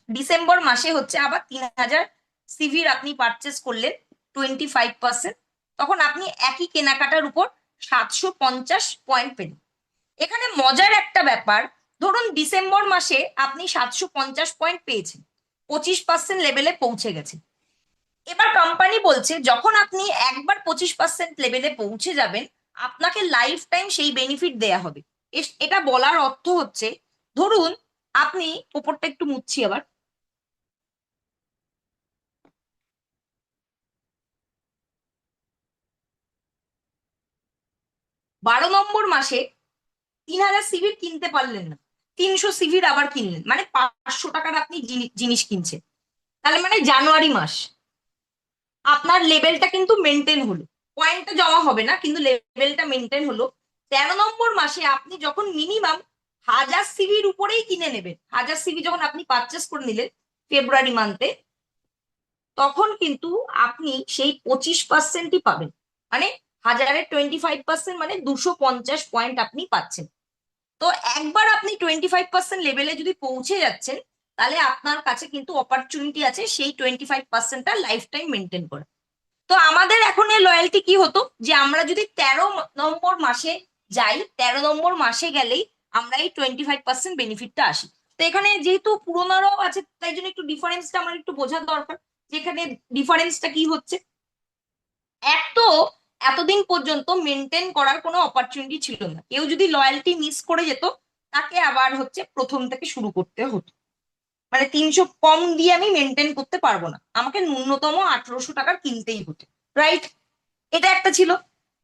ডিসেম্বর মাসে হচ্ছে আবার 3000 সিভির আপনি পারচেস করলেন 25%, তখন আপনি একই কেনাকাটার উপর 750 পয়েন্ট পেলেন। এখানে মজার একটা ব্যাপার, ধরুন ডিসেম্বর মাসে আপনি 750 পয়েন্ট পেয়েছেন, 25% লেভেলে পৌঁছে গেছে। এবার কোম্পানি বলছে যখন আপনি একবার 25% লেভেলে পৌঁছে যাবেন, আপনাকে লাইফ টাইম সেই বেনিফিট দেয়া হবে। এটা বলার অর্থ হচ্ছে, ধরুন আপনি, ওপরটা একটু মুছছি আবার, 12 নম্বর মাসে 3000 সিভির কিনতে পারলেন না, 300 সিভির আবার কিনলেন, মানে 500 টাকার আপনি জিনিস কিনছেন, তাহলে মানে জানুয়ারি মাস আপনার লেভেলটা কিন্তু মেনটেন হলো, পয়েন্টটা জমা হবে না কিন্তু লেভেলটা মেনটেন হলো। 13 নম্বর মাসে আপনি যখন মিনিমাম 1000 সিভির উপরেই কিনে নেবেন, 1000 সিভি যখন আপনি পারচেস করে নিলেন ফেব্রুয়ারি মান্থে, তখন কিন্তু আপনি সেই 25%ই পাবেন, মানে 1000-এর 25% মানে 250 পয়েন্ট আপনি পাচ্ছেন। তো একবার আপনি 25% লেভেলে যদি পৌঁছে যাচ্ছেন, তাহলে আপনার কাছে কিন্তু অপরচুনিটি আছে সেই 25%টা লাইফ টাইম মেনটেন করে। তো আমাদের এখন এই লয়্যালটি কি হতো, যে আমরা যদি 13 নম্বর মাসে যাই, 13 নম্বর মাসে গেলেই আমরা এই 25% বেনিফিটটা আসি। তো এখানে যেহেতু পুরোনোরাও আছে, তাই জন্য একটু ডিফারেন্সটা আমার একটু বোঝার দরকার, যেখানে ডিফারেন্সটা কি হচ্ছে। এক তো এতদিন পর্যন্ত মেনটেন করার কোনো অপরচুনিটি ছিল না, কেউ যদি লয়্যালটি মিস করে যেত তাকে আবার হচ্ছে প্রথম থেকে শুরু করতে হতো, মানে 300 কম দিয়ে আমি মেনটেন করতে পারবো না, আমাকে ন্যূনতম 1800 টাকার কিনতেই হতো, রাইট? এটা একটা ছিল।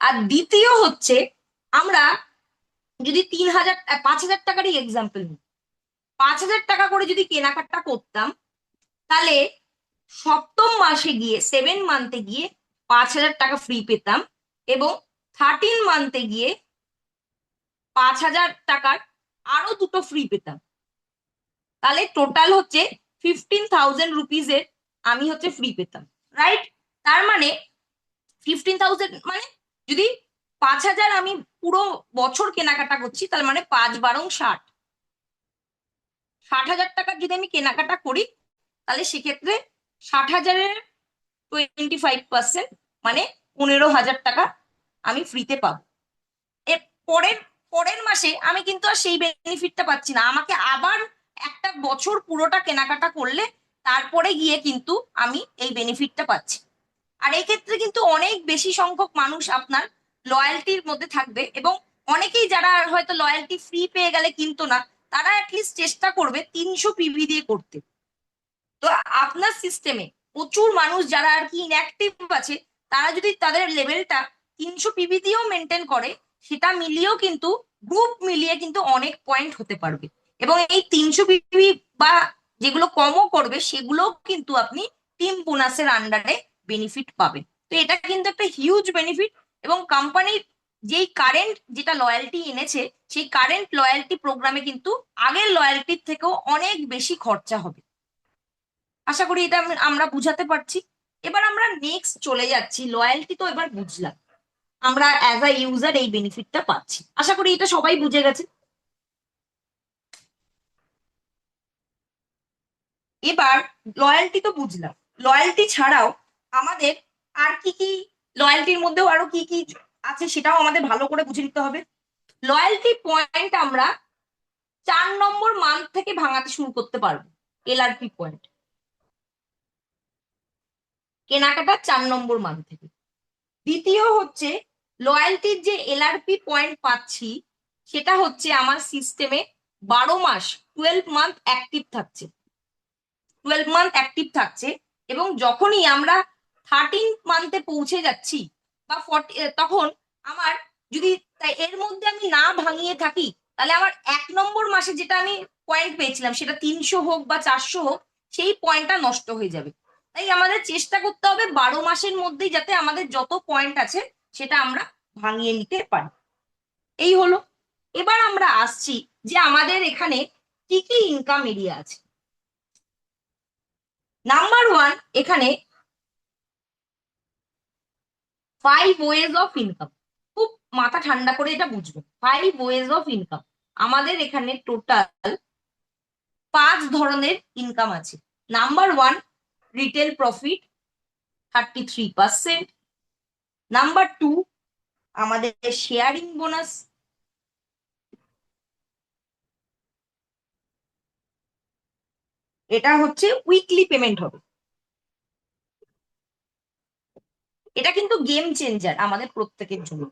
আর দ্বিতীয় হচ্ছে, আমরা যদি 3000 5000 টাকারই এক্সাম্পল নিই, 5,000 টাকা করে যদি কেনাকাটা করতাম, তাহলে সপ্তম মাসে গিয়ে 7 মান্থে গিয়ে 5,000 টাকা ফ্রি পেতাম, এবং 13 মান্থে গিয়ে 5,000 টাকার আরো দুটো ফ্রি পেতাম। তাহলে টোটাল হচ্ছে 15,000 রুপিজের আমি হচ্ছে ফ্রি পেতাম, রাইট? তার মানে 15,000 মানে যদি 5,000 আমি পুরো বছর কেনাকাটা করছি, তার মানে 5 × 12 = 60। 60,000 টাকার যদি আমি কেনাকাটা করি, তাহলে সেক্ষেত্রে 60,000-এর 25%, মানে 15,000 টাকা আমি ফ্রিতে পাবো। এর পরের পরের মাসে আমি কিন্তু আর সেই বেনিফিটটা পাচ্ছি না, আমাকে আবার একটা বছর পুরোটা কেনাকাটা করলে তারপরে গিয়ে কিন্তু আমি এই বেনিফিটটা পাচ্ছি। আর এই ক্ষেত্রে কিন্তু অনেক বেশি সংখ্যক মানুষ আপনার লয়্যালটির মধ্যে থাকবে, এবং অনেকেই যারা হয়তো লয়্যালটি ফ্রি পেয়ে গেলে কিন্তু না, তারা অ্যাটলিস্ট চেষ্টা করবে 300 পিভি দিয়ে করতে। তো আপনার সিস্টেমে প্রচুর মানুষ যারা আর কি ইনঅ্যাক্টিভ আছে, তারা যদি তাদের লেভেলটা 300 পিভি দিয়েও মেনটেন করে, সেটা মিলিয়েও কিন্তু গ্রুপ মিলিয়ে কিন্তু অনেক পয়েন্ট হতে পারবে। এবং এই 300 পিভি বা যেগুলো কমও করবে, সেগুলোও কিন্তু আপনি টিম বোনাসের আন্ডারে বেনিফিট পাবেন। তো এটা কিন্তু একটা হিউজ বেনিফিট, এবং কোম্পানির যেই কারেন্ট যেটা লয়্যালটি এনেছে, সেই কারেন্ট লয়্যালটি প্রোগ্রামে কিন্তু আগের লয়্যালটির থেকেও অনেক বেশি খরচা হবে। আশা করি এটা আমরা বুঝাতে পারছি। এবার আমরা নেক্সট চলে যাচ্ছি, লয়্যালটি তো এবার বুঝলাম, আমরা অ্যাজ আ ইউজার এই বেনিফিটটা পাচ্ছি, আশা করি এটা সবাই বুঝে গেছে। এবার লয়্যালটি তো বুঝলাম, লয়্যালটি ছাড়াও আমাদের আর কি কি, লয়্যালটির মধ্যেও আরো কি কি আছে সেটাও আমাদের ভালো করে বুঝে নিতে হবে। লয়্যালটি পয়েন্ট আমরা 4 নম্বর মান্থ থেকে ভাঙাতে শুরু করতে পারবো। এলআরপি পয়েন্ট কেনাকাটা 4 নম্বর মান্থ থেকে। দ্বিতীয় হচ্ছে, লয়্যালটির যে এলআরপি পয়েন্ট পাচ্ছি, সেটা হচ্ছে আমার সিস্টেমে 12 মাস, 12 মান্থ অ্যাক্টিভ থাকছে। 12 মান্থ অ্যাক্টিভ থাকছে, এবং যখনই আমরা 13 মান্থে পৌঁছে যাচ্ছি বা 40, তখন আমার যদি এর মধ্যে আমি না ভাঙিয়ে থাকি, তাহলে আমার 1 নম্বর মাসে যেটা আমি পয়েন্ট পেয়েছিলাম, সেটা 300 হোক বা 400 হোক, সেই পয়েন্টটা নষ্ট হয়ে যাবে। তাই আমাদের চেষ্টা করতে হবে 12 মাসের মধ্যেই যাতে আমাদের যত পয়েন্ট আছে সেটা আমরা ভাঙিয়ে নিতে পারি। এই হলো। এবার আমরা আসছি যে আমাদের এখানে কি কি ইনকাম এরিয়া আছে। নাম্বার 1, এখানে 5 ওয়েজ অফ ইনকাম। খুব মাথা ঠান্ডা করে এটা বুঝবেন, 5 ওয়েজ অফ ইনকাম। আমাদের এখানে টোটাল 5 ধরনের ইনকাম আছে। Number 1, retail profit 33%। নাম্বার 2, আমাদের শেয়ারিং বোনাস। এটা হচ্ছে উইকলি পেমেন্ট হবে। এটা কিন্তু গেম চেঞ্জার আমাদের প্রত্যেকের জন্য।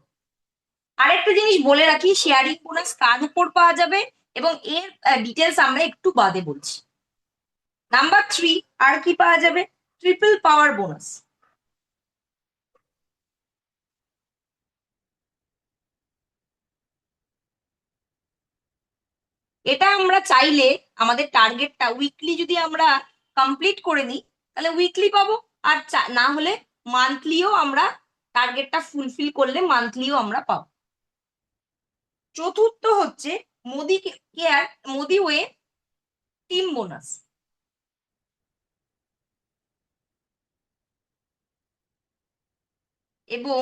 আরেকটা জিনিস বলে রাখি, শেয়ারিং বোনাস কার উপর পাওয়া যাবে এবং এর ডিটেলস আমরা একটু বাদে বলছি। নাম্বার 3, আর কি পাওয়া যাবে? Triple power bonus. এটা আমরা চাইলে আমাদের টার্গেটটা উইকলি যদি আমরা কমপ্লিট করে নিই, তাহলে উইকলি পাবো। আর না হলে মান্থলিও আমরা টার্গেটটা ফুলফিল করলে মান্থলিও আমরা পাবো। চতুর্থ হচ্ছে Modi care, Modi way team bonus. এবং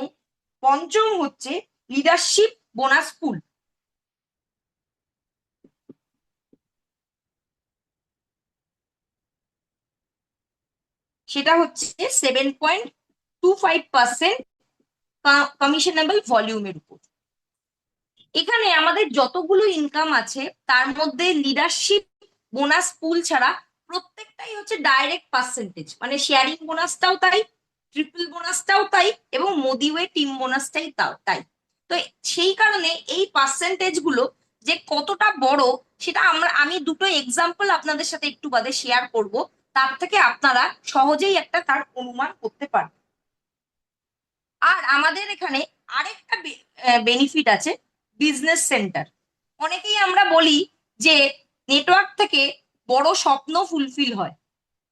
পঞ্চম হচ্ছে লিডারশিপ বোনাস পুল। সেটা হচ্ছে 7.25% কমিশনেবল ভলিউমের উপর। এখানে আমাদের যতগুলো ইনকাম আছে, তার মধ্যে লিডারশিপ বোনাস পুল ছাড়া প্রত্যেকটাই হচ্ছে ডাইরেক্ট পার্সেন্টেজ, মানে শেয়ারিং বোনাসটাও তাই, ট্রিপল বোনাসটাও তাই, এবং মোদিওয়ে টিম বোনাসটাই তাই। তো সেই কারণে এই পার্সেন্টেজ গুলো যে কতটা বড়, সেটা আমি দুটো এক্সাম্পল আপনাদের সাথে একটু বাদে শেয়ার করব, তার থেকে আপনারা সহজেই একটা তার অনুমান করতে পারবেন। আর আমাদের এখানে আরেকটা বেনিফিট আছে, বিজনেস সেন্টার। অনেকেই আমরা বলি যে নেটওয়ার্ক থেকে বড় স্বপ্ন ফুলফিল হয়।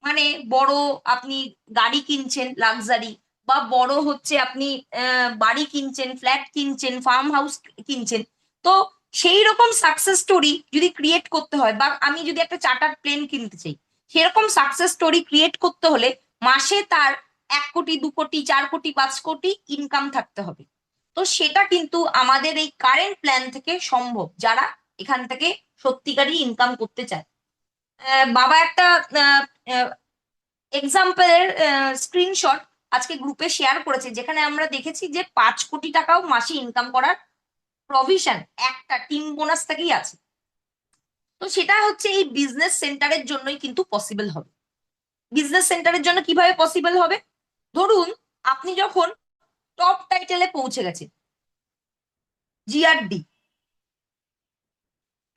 মানে বড় আপনি গাড়ি কিনছেন লাক্সারি, বা বড় হচ্ছে আপনি বাড়ি কিনছেন, ফ্ল্যাট কিনছেন, ফার্ম হাউস কিনছেন। তো সেই রকম সাকসেস স্টোরি যদি ক্রিয়েট করতে হয়, বা আমি যদি একটা চার্টার্ড প্লেন কিনতে চাই, সেরকম সাকসেস স্টোরি ক্রিয়েট করতে হলে মাসে তার 1 কোটি, 2 কোটি, 4 কোটি, 5 কোটি ইনকাম থাকতে হবে। তো সেটা কিন্তু আমাদের এই কারেন্ট প্ল্যান থেকে সম্ভব, যারা এখান থেকে সত্যিকারই ইনকাম করতে চায়। বাবা একটা এক্সাম্পলের স্ক্রিনশট আজকে গ্রুপে শেয়ার করেছে, যেখানে আমরা দেখেছি যে 5 কোটি টাকাও মাসে ইনকাম করার প্রভিশন একটা টিম বোনাস থেকেই আছে। তো সেটা হচ্ছে এই বিজনেস সেন্টারের জন্যই কিন্তু পসিবল হবে। বিজনেস সেন্টারের জন্য কিভাবে পসিবল হবে? ধরুন আপনি যখন টপ টাইটেলে পৌঁছে গেছেন, জিআরডি,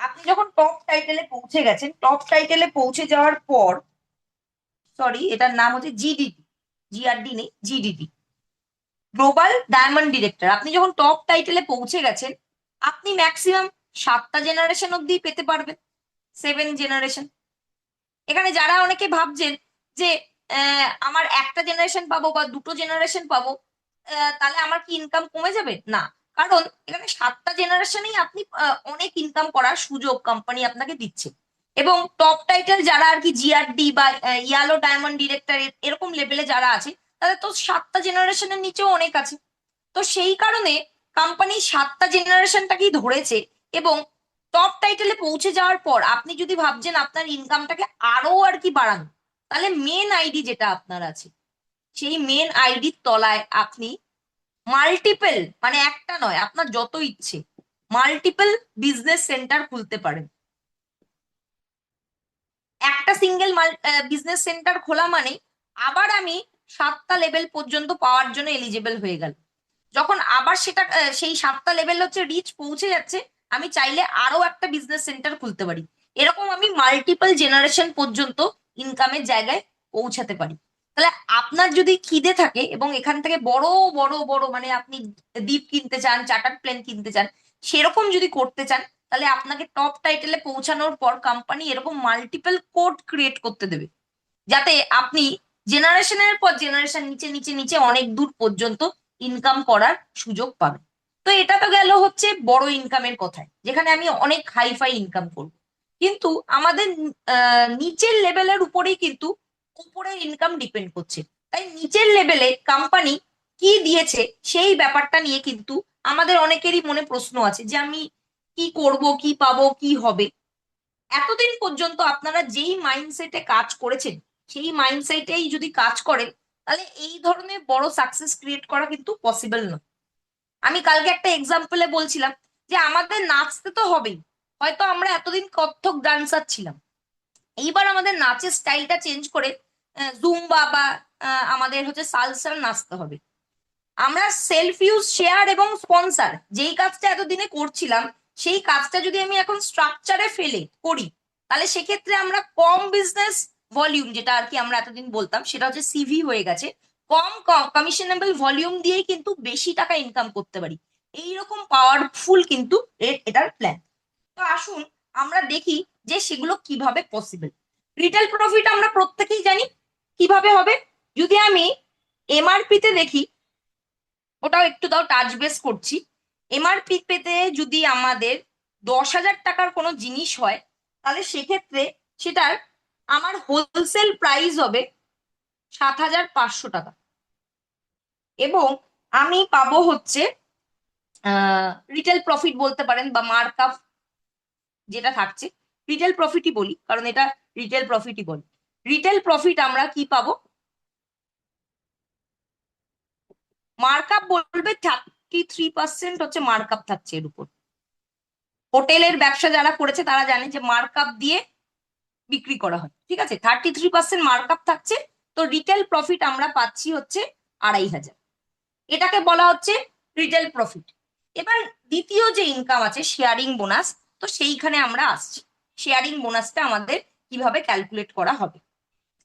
আপনি যখন টপ টাইটেলে পৌঁছে গেছেন, টপ টাইটেলে পৌঁছে যাওয়ার পর, সরি এটার নাম হচ্ছে জিডিটি, জিআরডি নেই, জিডিটি, গ্লোবাল ডায়মন্ড ডিরেক্টর। আপনি যখন টপ টাইটেলে পৌঁছে গেছেন, আপনি ম্যাক্সিমাম 7টা জেনারেশন অব্দি পেতে পারবেন, 7 জেনারেশন। এখানে যারা অনেকে ভাবছেন যে আমার একটা জেনারেশন পাবো বা 2টো জেনারেশন পাবো, তাহলে আমার কি ইনকাম কমে যাবে? না, কারণ এখানে 7টা জেনারেশনেই আপনি অনেক ইনকাম করার সুযোগ কোম্পানি আপনাকে দিচ্ছে। এবং টপ টাইটেল যারা আর কি জিআরডি বা ইয়ালো ডায়মন্ড ডিরেক্টর এরকম লেভেলে যারা আছে, তাদের তো 7টা জেনারেশনের নিচেও অনেক আছে। তো সেই কারণে কোম্পানি 7টা জেনারেশনটাকেই ধরেছে। এবং টপ টাইটেলে পৌঁছে যাওয়ার পর আপনি যদি ভাবছেন আপনার ইনকামটাকে আরো আর কি বাড়ানো, তাহলে মেন আইডি যেটা আপনার আছে, সেই মেন আইডির তলায় আপনি মাল্টিপল, মানে একটা নয়, আপনার যত ইচ্ছে মাল্টিপল বিজনেস সেন্টার খুলতে পারেন। একটা সিঙ্গেল বিজনেস সেন্টার খোলা মানে আবার আমি 7টা লেভেল পর্যন্ত পাওয়ার জন্য এলিজিবল হয়ে গেল। যখন আবার সেটা সেই 7টা লেভেল হচ্ছে রিচ পৌঁছে যাচ্ছে, আমি চাইলে আরো একটা বিজনেস সেন্টার খুলতে পারি। এরকম আমি মাল্টিপল জেনারেশন পর্যন্ত ইনকামের জায়গায় পৌঁছাতে পারি। তাহলে আপনার যদি খিদে থাকে এবং এখান থেকে বড় বড় বড়, মানে আপনি দ্বীপ কিনতে চান, চার্টার্ড প্লেন কিনতে চান, সেরকম যদি করতে চান, তাহলে আপনাকে টপ টাইটেলে পৌঁছানোর পর কোম্পানি এরকম মাল্টিপল কোড ক্রিয়েট করতে দেবে, যাতে আপনি জেনারেশনের পর জেনারেশন নিচে নিচে নিচে অনেক দূর পর্যন্ত ইনকাম করার সুযোগ পাবেন। তো এটা তো গেল হচ্ছে বড় ইনকামের কথায়, যেখানে আমি অনেক হাইফাই ইনকাম করব। কিন্তু আমাদের নিচের লেভেলের উপরেই কিন্তু উপরের ইনকাম ডিপেন্ড করছে। তাই নিচের লেভেলে কোম্পানি কি দিয়েছে সেই ব্যাপারটা নিয়ে কিন্তু আমাদের অনেকেরই মনে প্রশ্ন আছে, যে আমি কি করব, কি পাবো, কি হবে। এতদিন পর্যন্ত আপনারা যেই মাইন্ডসেটে কাজ করেছেন, সেই মাইন্ডসেটেই যদি কাজ করেন, তাহলে এই ধরনের বড় সাকসেস ক্রিয়েট করা কিন্তু পসিবল নয়। আমি কালকে একটা এক্সাম্পলে বলছিলাম যে আমাদের নাচতে তো হবেই। হয়তো আমরা এতদিন কত্থক ডান্সার ছিলাম, এইবার আমাদের নাচের স্টাইলটা চেঞ্জ করে জুম্বা বা আমাদের হচ্ছে সালসার নাচতে হবে। আমরা সেলফ ইউজ, শেয়ার এবং স্পন্সর যেই কাজটা এতদিনে করছিলাম, সেই কাজটা যদি আমি এখন স্ট্রাকচারে ফেলে করি, তাহলে সেক্ষেত্রে আমরা কম বিজনেস ভলিউম, যেটা আর কি আমরা এতদিন বলতাম, সেটা হচ্ছে সিভি হয়ে গেছে, কম কমিশনেবল ভলিউম দিয়েই কিন্তু বেশি টাকা ইনকাম করতে পারি। এইরকম পাওয়ারফুল কিন্তু এটার প্ল্যান। তো আসুন আমরা দেখি যে সেগুলো কিভাবে পসিবল। রিটেল প্রফিট আমরা প্রত্যেকেই জানি কিভাবে হবে। যদি আমি এমআরপি তে দেখি, ওটাও একটু দাও টাচ বেস করছি। এমআরপি পেতে যদি আমাদের 10,000 টাকার কোনো জিনিস হয়, তাহলে সেক্ষেত্রে সেটার আমার হোলসেল প্রাইস হবে 7,500 টাকা। এবং আমি পাবো হচ্ছে রিটেল প্রফিট বলতে পারেন, বা মার্কআপ যেটা থাকছে, রিটেল প্রফিটই বলি কারণ এটা রিটেল প্রফিটই বলি। রিটেল প্রফিট আমরা কি পাবো? মার্কআপ বলবে 33% হচ্ছে মার্কআপ থাকছে এর উপর। হোটেলের ব্যবসা যারা করেছে তারা জানে যে মার্কআপ দিয়ে বিক্রি করা হয়, ঠিক আছে, 33% মার্কআপ থাকছে। তো রিটেল প্রফিট আমরা পাচ্ছি হচ্ছে 2,500। এটাকে বলা হচ্ছে রিটেল প্রফিট। এবার দ্বিতীয় যে ইনকাম আছে শেয়ারিং বোনাস, তো সেইখানে আমরা আসছি। শেয়ারিং বোনাসটা আমাদের কিভাবে ক্যালকুলেট করা হবে।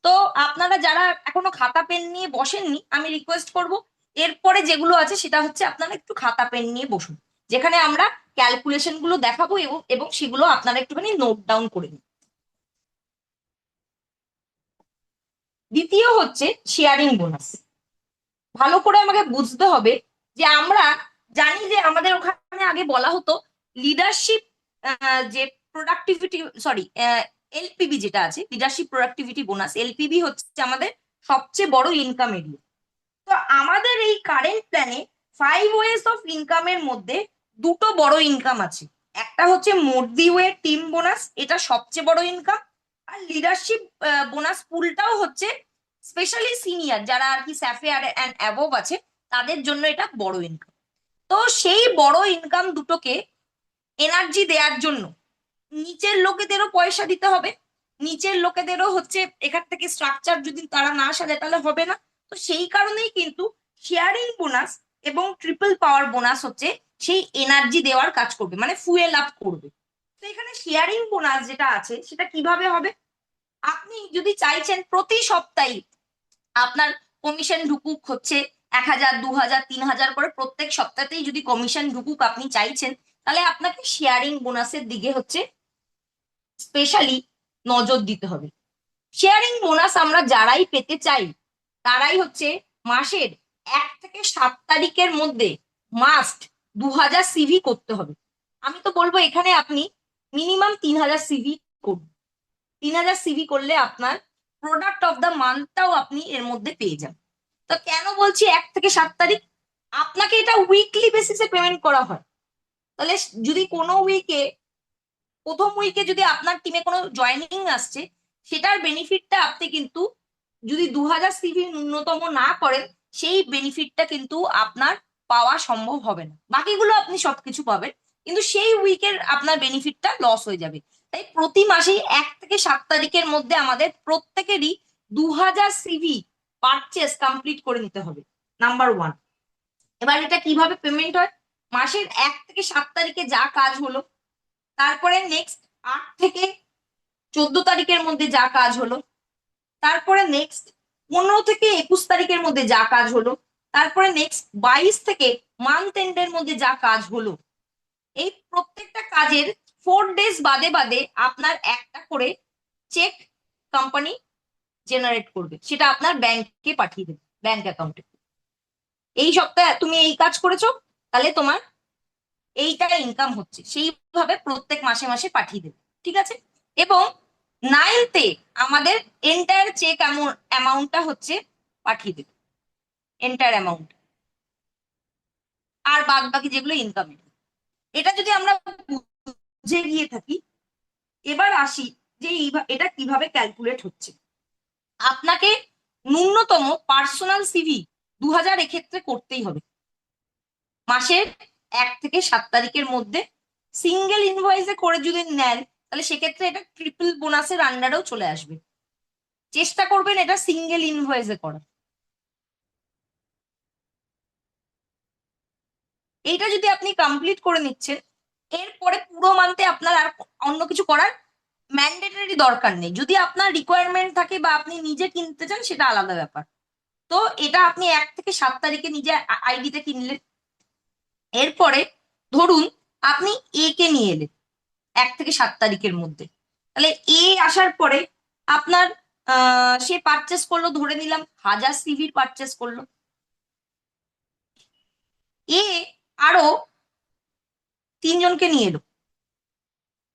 তো আপনারা যারা এখনো খাতা পেন নিয়ে বসেননি, আমি রিকোয়েস্ট করব এরপরে যেগুলো আছে সেটা হচ্ছে আপনারা একটু খাতা পেন নিয়ে বসুন, যেখানে আমরা ক্যালকুলেশন গুলো দেখাবো এবং এবং সেগুলো আপনারা একটুখানি নোট ডাউন করে নিন। দ্বিতীয় হচ্ছে শেয়ারিং বোনাস। ভালো করে আমাকে বুঝতে হবে যে আমরা জানি যে আমাদের ওখানে আগে বলা হতো লিডারশিপ, যে প্রোডাক্টিভিটি, সরি, এলপিবি যেটা আছে, লিডারশিপ প্রোডাক্টিভিটি বোনাস, এলপিবি হচ্ছে আমাদের সবচেয়ে বড় ইনকাম এরিয়া। তো আমাদের এই কারেন্ট প্ল্যানে 5 ওয়েজ অফ ইনকামের মধ্যে দুটো বড় ইনকাম আছে। একটা হচ্ছে মোদি ওয়ে টিম বোনাস, এটা সবচেয়ে বড় ইনকাম। আর লিডারশিপ বোনাস পুলটাও হচ্ছে স্পেশালি সিনিয়র যারা আর কি স্যাফে অ্যান্ড অ্যাবভ আছে তাদের জন্য এটা বড় ইনকাম। তো সেই বড় ইনকাম দুটোকে এনার্জি দেওয়ার জন্য নিচের লোকেদেরও পয়সা দিতে হবে। নিচের লোকেদেরও হচ্ছে এখান থেকে স্ট্রাকচার যদি তারা না সাজায় তাহলে হবে না। তো সেই কারণেই কিন্তু শেয়ারিং বোনাস এবং ট্রিপল পাওয়ার বোনাস হচ্ছে সেই এনার্জি দেওয়ার কাজ করবে, মানে ফুয়েল আপ করবে। তো এখানে শেয়ারিং বোনাস যেটা আছে সেটা কিভাবে হবে? আপনি যদি চাইছেন প্রতি সপ্তাহে আপনার কমিশন ঢুকুক হচ্ছে 1,000, 2,000, 3,000 করে প্রত্যেক সপ্তাহতেই যদি কমিশন ঢুকুক আপনি চাইছেন, তাহলে আপনাকে শেয়ারিং বোনাসের দিকে হচ্ছে স্পেশালি নজর দিতে হবে। শেয়ারিং বোনাস আমরা যারাই পেতে চাই তারাই হচ্ছে মাসের 1 থেকে 7 তারিখের মধ্যে মাস্ট 2,000 সিভি করতে হবে। আমি তো বলবো এখানে আপনি মিনিমাম 3,000 সিভি করুন। 3,000 সিভি করলে আপনার প্রোডাক্ট অফ দ্য মান্থটাও আপনি এর মধ্যে পেয়ে যান। তো কেন বলছি 1 থেকে 7 তারিখ? আপনাকে এটা উইকলি বেসিসে পেমেন্ট করা হয়। তাহলে যদি কোনো উইকে, প্রথম উইকে যদি আপনার টিমে কোনো জয়েনিং আসছে, সেটার বেনিফিটটা আপনি কিন্তু যদি 2,000 সিভি ন্যূনতম না করেন সেই বেনিফিটটা কিন্তু আপনার পাওয়া সম্ভব হবে না। বাকিগুলো আপনি সবকিছু পাবেন, কিন্তু সেই উইকের আপনার বেনিফিটটা লস হয়ে যাবে। তাই প্রতি মাসেই 1 থেকে 7 তারিখের মধ্যে আমাদের প্রত্যেকেরই 2,000 সিভি পারচেস কমপ্লিট করে নিতে হবে, নাম্বার ওয়ান। এবার এটা কিভাবে পেমেন্ট হয়? মাসের 1 থেকে 7 তারিখে যা কাজ হলো, তারপরে নেক্সট 8 থেকে 14 তারিখের মধ্যে যা কাজ হলো, তারপরে নেক্সট 15 থেকে 21 তারিখের মধ্যে যা কাজ হলো, তারপরে নেক্সট 22 থেকে মান্থ এন্ডের মধ্যে যা কাজ হলো, এই প্রত্যেকটা কাজের 4 ডেজ বাদে বাদে আপনার একটা করে চেক কোম্পানি জেনারেট করবে, সেটা আপনার ব্যাংকে পাঠিয়ে দেবে, ব্যাংক অ্যাকাউন্টে। এই সপ্তাহে তুমি এই কাজ করেছো, তাহলে তোমার এইটা ইনকাম হচ্ছে, সেইভাবে প্রত্যেক মাসে মাসে পাঠিয়ে দেবে। ঠিক আছে? এবং 9th-এ আমাদের এন্টায়ার চেক অ্যামাউন্টটা হচ্ছে পাঠিয়ে দেবে, এন্টায়ার অ্যামাউন্ট, আর বাদ বাকি যেগুলো ইনকাম। এটা যদি আমরা বুঝে গিয়ে থাকি, এবার আসি যে এটা কিভাবে ক্যালকুলেট হচ্ছে। আপনাকে ন্যূনতম পার্সোনাল সিভি 2,000 এক্ষেত্রে করতেই হবে মাসের 1 থেকে 7 তারিখের মধ্যে। সিঙ্গেল ইনভয়েসে করে যদি নেন তাহলে সেক্ষেত্রে এটা ট্রিপল বোনাসের আন্ডারেও চলে আসবে। চেষ্টা করবেন এটা সিঙ্গেল ইনভয়েসে করার। এইটা যদি আপনি কমপ্লিট করে নিচ্ছেন, এরপরে পুরো মান্থে আপনার আর অন্য কিছু করার ম্যান্ডেটরি দরকার নেই। যদি আপনার রিকোয়ারমেন্ট থাকে বা আপনি নিজে কিনতে চান সেটা আলাদা ব্যাপার। তো এটা আপনি 1 থেকে 7 তারিখে নিজে আইডিতে কিনলেন। এরপরে ধরুন আপনি এ কে নিয়ে এলেন 1 থেকে 7 তারিখের মধ্যে। তাহলে এ আসার পরে আপনার সে পারচেস করলো, ধরে নিলাম 1,000 সিভির পারচেস করলো। এ আরো 3 জনকে নিয়ে এলো,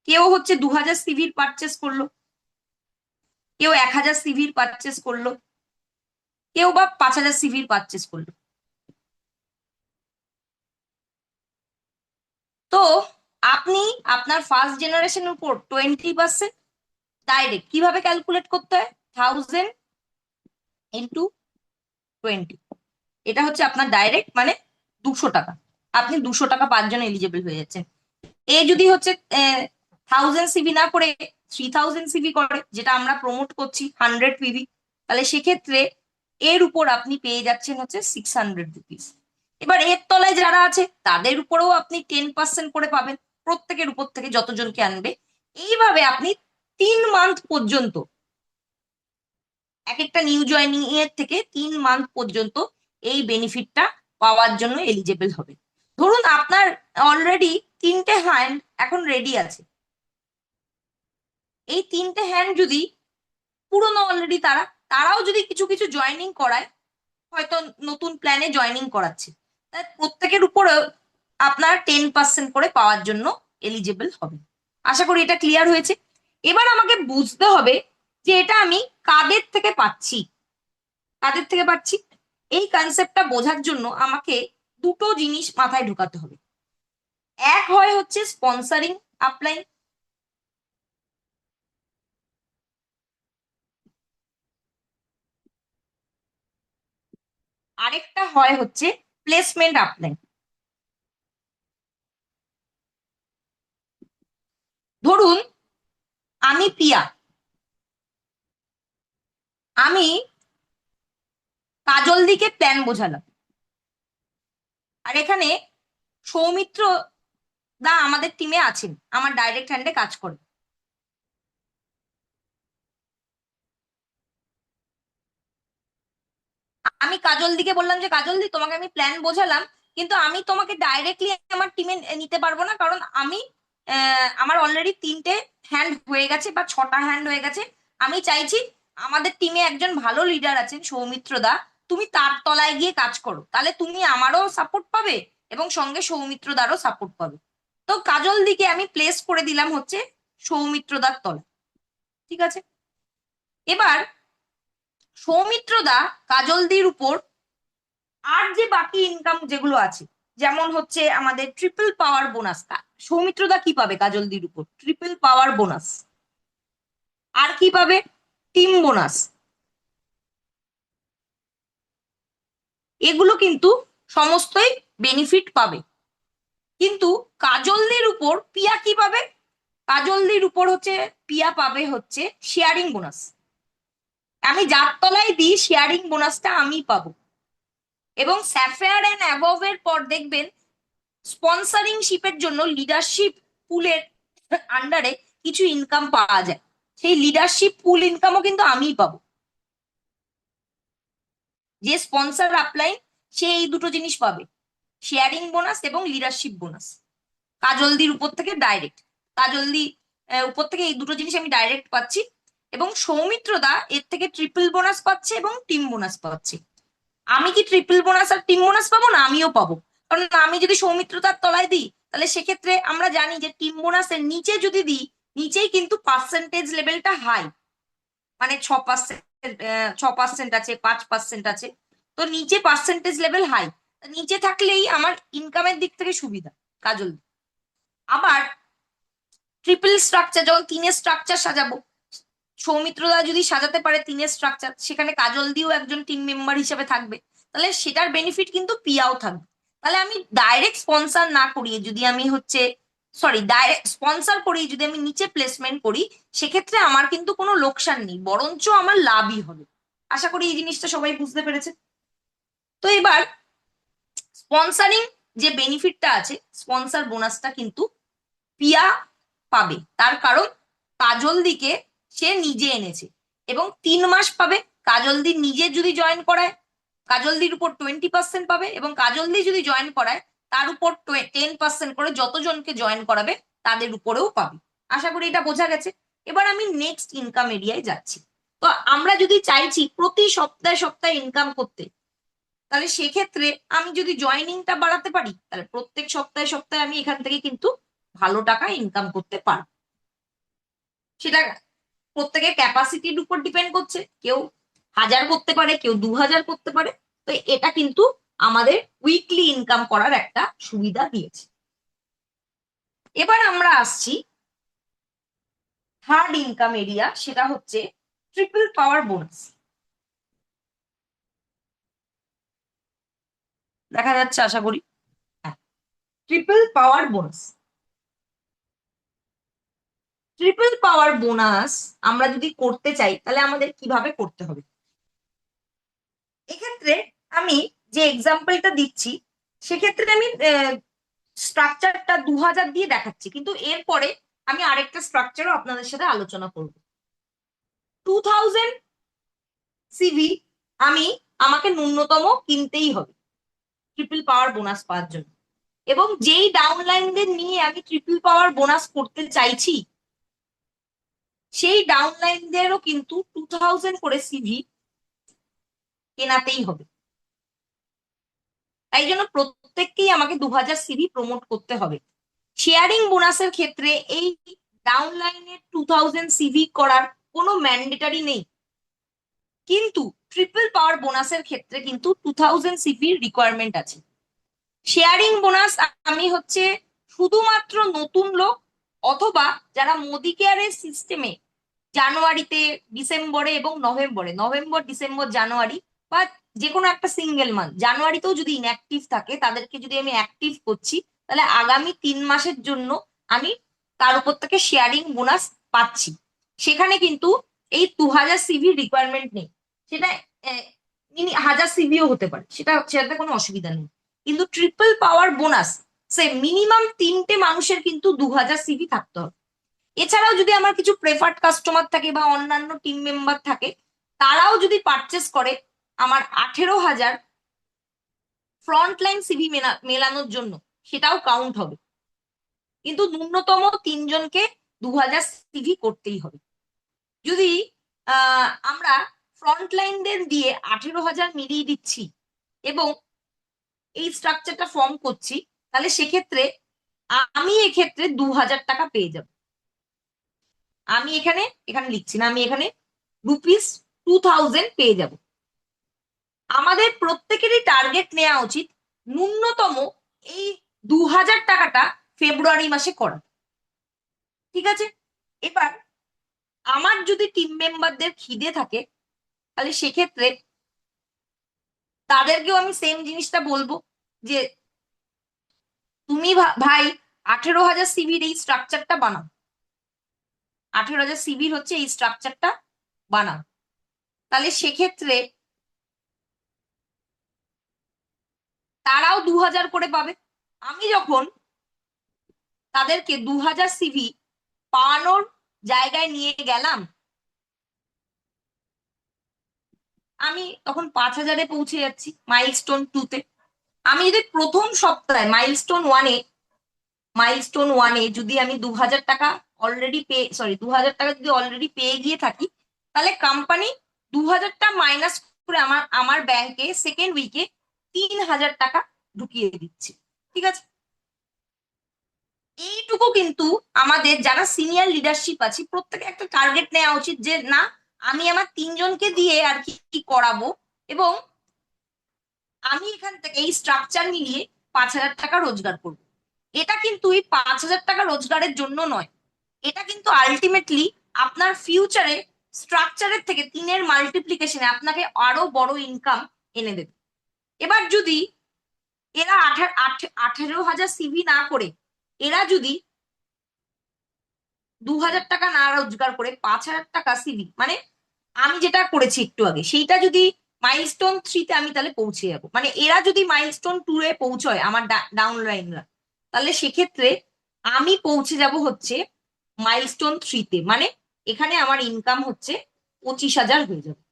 কেউ হচ্ছে 2,000 সিভির পারচেস করলো, কেউ 1,000 সিভির পারচেস করলো, কেউ বা 5,000 সিভির পারচেস করলো। তো আপনি আপনার ফার্স্ট জেনারেশনের উপর 20% ডাইরেক্ট কিভাবে ক্যালকুলেট করতে হয়? 1,000 × 20, এটা হচ্ছে আপনার ডাইরেক্ট, মানে 200 টাকা। আপনি 200 টাকা 5 জন এলিজেবল হয়ে যাচ্ছেন। এ যদি হচ্ছে 1,000 সিভি না করে 3,000 সিভি করে, যেটা আমরা প্রমোট করছি 100 পিভি, তাহলে সেক্ষেত্রে এর উপর আপনি পেয়ে যাচ্ছেন হচ্ছে 600 রুপিস। এবার এর তলায় যারা আছে তাদের উপরেও আপনি 10% করে পাবেন, প্রত্যেকের উপর থেকে যতজনকে আনবে। এইভাবে আপনি 3 মান্থ পর্যন্ত, এক একটা নিউ জয়নিং এর থেকে 3 মান্থ পর্যন্ত এই বেনিফিটটা পাওয়ার জন্য এলিজেবল হবে। ধরুন আপনার অলরেডি 3টে হ্যান্ড এখন রেডি আছে। এই 3টে হ্যান্ড যদি পুরনো অলরেডি তারা, তারাও যদি কিছু কিছু জয়েনিং করায়, হয়তো নতুন প্ল্যানে জয়েনিং করাচ্ছে, তাই প্রত্যেকের উপরে আপনার 10% করে পাওয়ার জন্য এলিজেবল হবে। আশা করি এটা ক্লিয়ার হয়েছে। এবার আমাকে বুঝতে হবে যে এটা আমি কাদের থেকে পাচ্ছি, কাদের থেকে পাচ্ছি। এই কনসেপ্টটা বোঝার জন্য আমাকে দুটো জিনিস মাথায় ঢোকাতে হবে। এক হয় হচ্ছে স্পন্সরিং আপলাইন, আরেকটা হয় হচ্ছে প্লেসমেন্ট আপলাইন। ধরুন আমি পিয়া, আমি কাজল দিকে প্ল্যান বোঝালাম, আর এখানে সৌমিত্র দা আমাদের টিমে আছেন, আমার ডাইরেক্ট হ্যান্ডে কাজ করে। আমি কাজল দিকে বললাম যে কাজল দি তোমাকে আমি প্ল্যান বোঝালাম, কিন্তু আমি তোমাকে ডাইরেক্টলি আমার টিমে নিতে পারবো না, কারণ আমি আমার অলরেডি 3টে হ্যান্ড হয়ে গেছে বা 6টা হ্যান্ড হয়ে গেছে। আমি চাইছি আমাদের টিমে একজন ভালো লিডার আছেন সৌমিত্র দা, তুমি তার তলায় গিয়ে কাজ করো, তাহলে তুমি আমারও সাপোর্ট পাবে এবং সঙ্গে সৌমিত্র দারও সাপোর্ট পাবে। তো কাজল দিকে আমি প্লেস করে দিলাম হচ্ছে সৌমিত্র দার তলায়। ঠিক আছে, এবার সৌমিত্র দা কাজলদির উপর আর যে বাকি ইনকাম যেগুলো আছে, যেমন হচ্ছে আমাদের ট্রিপল পাওয়ার বোনাস, সৌমিত্রদা কি পাবে কাজলদির উপর? Triple power bonus. আর কি পাবে? Team bonus. এগুলো কিন্তু সমস্তই বেনিফিট পাবে। কিন্তু কাজলদির উপর পিয়া কি পাবে? কাজলদির উপর হচ্ছে পিয়া পাবে হচ্ছে শেয়ারিং বোনাস। আমি যার তলায় দিই শেয়ারিং বোনাসটা আমি পাবো। এবং স্যাফেয়ার অ্যান্ড অ্যাবভ এর পর দেখবেন স্পন্সরিং শিপের জন্য লিডারশিপ পুলের আন্ডারে কিছু ইনকাম পাওয়া যায়, সেই লিডারশিপ পুল ইনকামও কিন্তু আমিই পাবো। যে স্পন্সর আপলাইন সে এই দুটো জিনিস পাবে, শেয়ারিং বোনাস এবং লিডারশিপ বোনাস, কাজলদির উপর থেকে ডাইরেক্ট। কাজলদি উপর থেকে এই দুটো জিনিস আমি ডাইরেক্ট পাচ্ছি, এবং সৌমিত্র দা এর থেকে ট্রিপল বোনাস পাচ্ছে এবং টিম বোনাস পাচ্ছে। আমি কি ট্রিপল বোনাস আর টিম বোনাস পাবো না? আমিও পাবো, কারণ আমি যদি সৌমিত্রতার তলায় দিই তাহলে সেক্ষেত্রে আমরা জানি যে টিম বোনাসের নিচে যদি দিই, নিচেই কিন্তু পার্সেন্টেজ লেভেলটা হাই, মানে 6%, 6% আছে, 5% আছে, তো নিচে পার্সেন্টেজ লেভেল হাই। নিচে থাকলেই আমার ইনকামের দিক থেকে সুবিধা কাজল। আবার ট্রিপল স্ট্রাকচার, যখন 3-এর স্ট্রাকচার সাজাবো, সৌমিত্রদা যদি সাজাতে পারে 3-এর স্ট্রাকচার, সেখানে কাজল দিও একজন টিম মেম্বার হিসেবে থাকবে, তাহলে সেটার বেনিফিট কিন্তু পিয়াও থাকবে। তাহলে আমি ডাইরেক্ট স্পন্সর না করিয়ে যদি আমি হচ্ছে, সরি, ডাইরেক্ট স্পন্সর করিয়ে যদি আমি নিচে প্লেসমেন্ট করি, সেক্ষেত্রে আমার কিন্তু কোনো লোকসান নেই, বরঞ্চ আমার লাভই হবে। আশা করি এই জিনিসটা সবাই বুঝতে পেরেছে। তো এবার স্পন্সরিং যে বেনিফিটটা আছে, স্পন্সর বোনাসটা কিন্তু পিয়া পাবে, তার কারণ কাজল দিকে সে নিজে এনেছে এবং 3 মাস পাবে। কাজলদি নিজে যদি জয়েন করায় কাজলদির উপর 20% পাবে, এবং কাজলদি যদি জয়েন করায় তার উপর 10% করে যতজনকে জয়েন করাবে তাদের উপরেও পাবে। আশা করি এটা বোঝা গেছে। এবার আমি নেক্সট ইনকাম এরিয়ায় যাচ্ছি। তো আমরা যদি চাইছি প্রতি সপ্তাহে সপ্তাহে ইনকাম করতে, তাহলে সেক্ষেত্রে আমি যদি জয়েনিংটা বাড়াতে পারি, তাহলে প্রত্যেক সপ্তাহে সপ্তাহে আমি এখান থেকে কিন্তু ভালো টাকা ইনকাম করতে পারবো। সেটা প্রত্যেকের ক্যাপাসিটির উপর ডিপেন্ড করছে, কেউ 1000 করতে পারে, কেউ 2000 করতে পারে। তো এটা কিন্তু আমাদের উইকলি ইনকাম করার একটা সুবিধা দিয়েছে। এবার আমরা আসছি থার্ড ইনকাম এরিয়া, সেটা হচ্ছে ট্রিপল পাওয়ার বোনাস। দেখা যাচ্ছে আশা করি। হ্যাঁ, triple power bonus. Triple power bonus আমরা যদি করতে চাই তাহলে আমাদের কিভাবে করতে হবে? এক্ষেত্রে আমি যে এক্সাম্পলটা দিচ্ছি, সেক্ষেত্রে আমি স্ট্রাকচারটা 2000 দিয়ে দেখাচ্ছি, কিন্তু এরপরে আমি আরেকটা স্ট্রাকচারও আপনাদের সাথে আলোচনা করব। 2000 সিভি আমি আমাকে ন্যূনতম কিনতেই হবে ট্রিপল পাওয়ার বোনাস পাওয়ার জন্য, এবং যেই ডাউনলাইনদের নিয়ে আমি ট্রিপল পাওয়ার বোনাস করতে চাইছি, সেই ডাউনলাইনদেরও কিন্তু 2000 করে সিভি কেনাতেই হবে। তাই জন্য প্রত্যেককেই আমাকে 2000 সিভি প্রমোট করতে হবে। শেয়ারিং বোনাসের ক্ষেত্রে এই ডাউনলাইনে 2000 সিভি করার কোনো ম্যান্ডেটারি নেই, কিন্তু ট্রিপল পাওয়ার বোনাসের ক্ষেত্রে কিন্তু 2000 সিভির রিকোয়ারমেন্ট আছে। শেয়ারিং বোনাস আমি হচ্ছে শুধুমাত্র নতুন লোক অথবা যারা মোদি কেয়ারের সিস্টেমে জানুয়ারিতে, ডিসেম্বরে এবং নভেম্বরে, নভেম্বর ডিসেম্বর জানুয়ারি বা যে কোনো একটা সিঙ্গেল মান্থ, জানুয়ারিতেও যদি ইনঅ্যাক্টিভ থাকে তাদেরকে যদি আমি অ্যাক্টিভ করছি, তাহলে আগামী 3 মাসের জন্য আমি তার উপর থেকে শেয়ারিং বোনাস পাচ্ছি। সেখানে কিন্তু এই 2000 সিভির রিকোয়ারমেন্ট নেই, সেটা 1000 সিভিও হতে পারে, সেটাতে কোনো অসুবিধা নেই। কিন্তু ট্রিপল পাওয়ার বোনাস সে মিনিমাম 3টে মানুষের কিন্তু 2000 সিভি থাকতে হবে। এছাড়াও যদি আমার কিছু প্রেফার্ড কাস্টমার থাকে বা অন্যান্য টিম মেম্বার থাকে, তারাও যদি পারচেস করে, আমার 18,000 ফ্রন্টলাইন সিভি মেলানোর জন্য সেটাও কাউন্ট হবে। কিন্তু ন্যূনতম 3জনকে 2000 সিভি করতেই হবে। যদি আমরা ফ্রন্টলাইনদের দিয়ে 18,000 মিলিয়ে দিচ্ছি এবং এই স্ট্রাকচারটা ফর্ম করছি, তাহলে সেক্ষেত্রে আমি এক্ষেত্রে 2000 টাকা পেয়ে যাব। আমি এখানে এখানে লিখছি না, আমি এখানে ₹2000 পেয়ে যাব। আমাদের প্রত্যেকেরই টার্গেট নেওয়া উচিত ন্যূনতম এই 2000 টাকাটা ফেব্রুয়ারি মাসে করা। ঠিক আছে? এবার আমার যদি টিম মেম্বারদের খিদে থাকে, তাহলে সেক্ষেত্রে তাদেরকেও আমি সেম জিনিসটা বলবো যে তুমি ভাই 18,000 সিভির এই স্ট্রাকচারটা বানাও, 18,000 সিভির হচ্ছে এই স্ট্রাকচারটা বানাও। তাহলে সেক্ষেত্রে তারাও 2000 করে পাবে। আমি যখন তাদেরকে 2000 সিভি পাওয়ানোর জায়গায় নিয়ে গেলাম, আমি তখন 5000-এ পৌঁছে যাচ্ছি মাইলস্টোন 2-তে। আমি যদি প্রথম সপ্তাহে মাইলস্টোন ওয়ানে যদি আমি 2000 টাকা অলরেডি সরি 2000 টাকা যদি অলরেডি পেয়ে গিয়ে থাকি, তাহলে কোম্পানি 2000টা মাইনাস করে আমার আমার ব্যাংকে সেকেন্ড উইকে 3000 টাকা ঢুকিয়ে দিচ্ছে। ঠিক আছে? এইটুকু কিন্তু আমাদের যারা সিনিয়র লিডারশিপ আছে প্রত্যেকে একটা টার্গেট নেওয়া উচিত যে না, আমি আমার 3জনকে দিয়ে আর কি করাবো, এবং আমি এখান থেকে এই স্ট্রাকচার মিলিয়ে 5000 টাকা রোজগার করব। এটা কিন্তু এই 5000 টাকা রোজগারের জন্য নয়, এটা কিন্তু আলটিমেটলি আপনার ফিউচারে স্ট্রাকচারের থেকে 3-এর মাল্টিপ্লিকেশনে আপনাকে আরো বড় ইনকাম এনে দেবে। এবার যদি এরা 18,000 সিভি না করে, এরা যদি 2000 টাকা না রোজগার করে 5000 টাকা সিভি, মানে আমি যেটা করেছি একটু আগে, সেইটা যদি মাইলস্টোন 3-তে আমি তাহলে পৌঁছে যাবো, মানে এরা যদি মাইলস্টোন 2-এ পৌঁছয় আমার ডাউনলাইনরা, তাহলে সেক্ষেত্রে আমি পৌঁছে যাব হচ্ছে মাইলস্টোন 3-তে, মানে এখানে আমার ইনকাম হচ্ছে 25,000 হয়ে যাবে।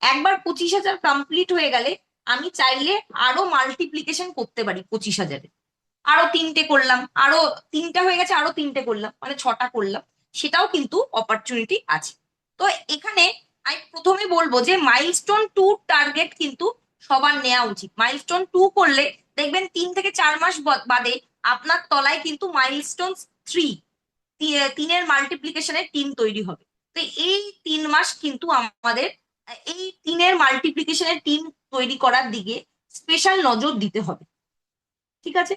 একবার 25,000 কমপ্লিট হয়ে গেলে আমি চাইলে আরো মাল্টিপ্লিকেশন করতে পারি 25,000-এ। আরো 3টে করলাম, আরো 3টা হয়ে গেছে, আরো 3টে করলাম, মানে 6টা করলাম, সেটাও কিন্তু অপরচুনিটি আছে। তো এখানে আমি প্রথমে বলবো যে মাইলস্টোন 2 টার্গেট কিন্তু সবার নেওয়া উচিত। মাইলস্টোন 2 করলে দেখবেন 3 থেকে 4 মাস বাদে আপনার তলায় কিন্তু মাইলস্টোন 3, 3-এর মাল্টিপ্লিকেশনের টিম তৈরি হবে। তো এই 3 মাস কিন্তু আমাদের এই 3-এর মাল্টিপ্লিকেশনের টিম তৈরি করার দিকে স্পেশাল নজর দিতে হবে। ঠিক আছে?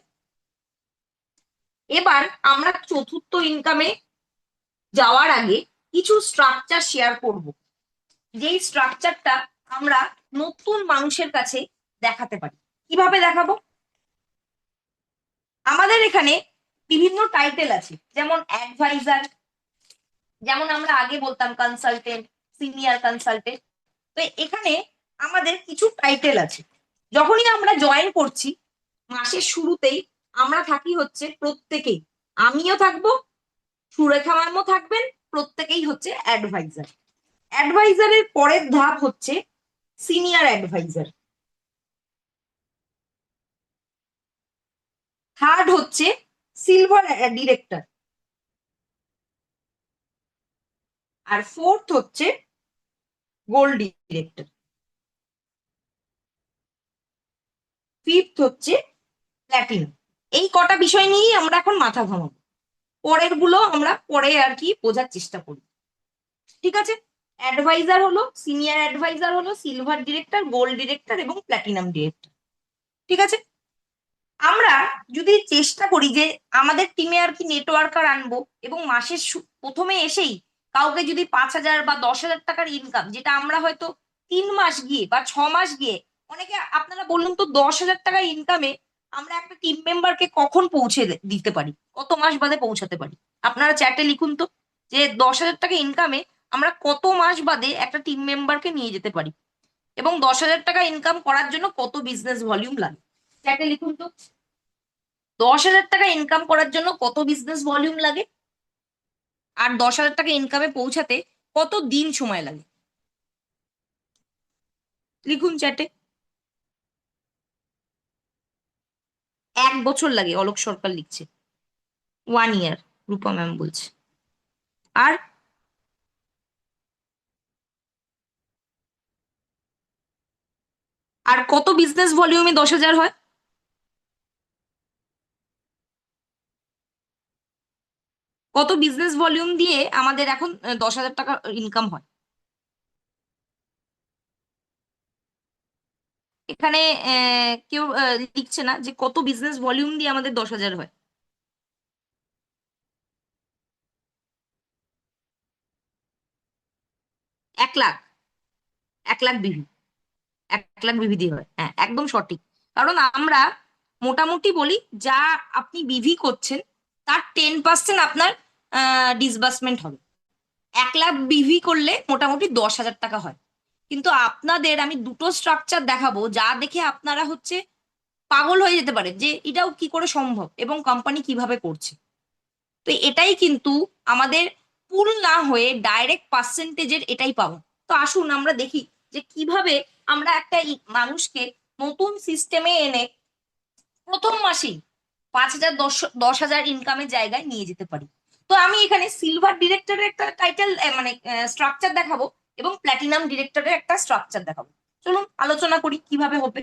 এবার আমরা চতুর্থ ইনকামে যাওয়ার আগে কিছু স্ট্রাকচার শেয়ার করব, যেই স্ট্রাকচারটা আমরা নতুন মানুষের কাছে দেখাতে পারি। কিভাবে দেখাবো? আমাদের এখানে বিভিন্ন টাইটেল আছে, যেমন অ্যাডভাইজার, যেমন আমরা আগে বলতাম কনসালটেন্ট, সিনিয়র কনসালটেন্ট। তো এখানে আমাদের কিছু টাইটেল আছে। যখনই আমরা জয়েন করছি মাসের শুরুতেই আমরা থাকি হচ্ছে প্রত্যেকেই, আমিও থাকবো, সুরেখা ম্যামও থাকবেন, প্রত্যেকেই হচ্ছে অ্যাডভাইজার। অ্যাডভাইজারের পরের ধাপ হচ্ছে সিনিয়র অ্যাডভাইজার, থার্ড হচ্ছে সিলভার ডিরেক্টর, আর ফোর্থ হচ্ছে গোল্ড ডিরেক্টর। ফিফথ হচ্ছে প্ল্যাটিনাম। এই কটা বিষয় নিয়েই আমরা এখন মাথা ঘামাবো, পরের গুলো আমরা পরে আর কি বোঝার চেষ্টা করি। ঠিক আছে, অ্যাডভাইজার হলো, সিনিয়র অ্যাডভাইজার হলো, সিলভার ডিরেক্টর, গোল্ড ডিরেক্টর এবং প্ল্যাটিনাম ডিরেক্টর। ঠিক আছে, আমরা যদি চেষ্টা করি যে আমাদের টিমে আর কি নেটওয়ার্কার আনবো এবং মাসের প্রথমে এসেই কাউকে যদি 5,000 বা 10,000 টাকার ইনকাম, যেটা আমরা হয়তো 3 মাস গিয়ে বা 6 মাস গিয়ে, অনেকে আপনারা বলুন তো 10,000 টাকার ইনকামে আমরা একটা টিম মেম্বারকে কখন পৌঁছে দিতে পারি, কত মাস বাদে পৌঁছাতে পারি? আপনারা চ্যাটে লিখুন তো, যে 10,000 টাকা ইনকামে আমরা কত মাস বাদে একটা টিম মেম্বারকে নিয়ে যেতে পারি, এবং 10,000 টাকা ইনকাম করার জন্য কত বিজনেস ভলিউম লাগে। চ্যাটে লিখুন তো, 10,000 টাকা ইনকাম করার জন্য কত বিজনেস ভলিউম লাগে, আর 10,000 টাকা ইনকামে পৌঁছাতে কত দিন সময় লাগে? লিখুন চ্যাটে। 1 বছর লাগে, অলোক সরকার লিখছে। 1 ইয়ার, রূপা ম্যাম বলছে। আর আর কত বিজনেস ভলিউমে 10,000 হয়? কত বিজনেস ভলিউম দিয়ে আমাদের এখন 10,000 টাকা ইনকাম হয়? এখানে কেউ লিখছে না যে কত বিজনেস ভলিউম দিয়ে আমাদের 10,000 হয়। 1 লাখ, 1 লাখ বিভি, 1 লাখ বিভি দিয়ে হয়, হ্যাঁ একদম সঠিক। কারণ আমরা মোটামুটি বলি, যা আপনি বিভি করছেন তার 10% আপনার ডিসবার্সমেন্ট হবে। 1 লাখ বিভি করলে মোটামুটি 10,000 টাকা হয়। কিন্তু আপনাদের আমি দুটো স্ট্রাকচার দেখাবো, যা দেখে আপনারা হচ্ছে পাগল হয়ে যেতে পারে যে এটাও কি করে সম্ভব এবং কোম্পানি কিভাবে করছে। তো এটাই কিন্তু আমাদের পুল না হয়ে ডাইরেক্ট পার্সেন্টেজের এটাই পাবো। তো আসুন আমরা দেখি যে কিভাবে আমরা একটা মানুষকে নতুন সিস্টেমে এনে প্রথম মাসেই 5,000 10,000 ইনকামের জায়গায় নিয়ে যেতে পারি। তো আমি এখানে সিলভার ডিরেক্টরের একটা টাইটেল মানে স্ট্রাকচার দেখাবো এবং প্ল্যাটিনাম ডিরেক্টরের একটা স্ট্রাকচার দেখাবো। চলুন আলোচনা করি কিভাবে হবে।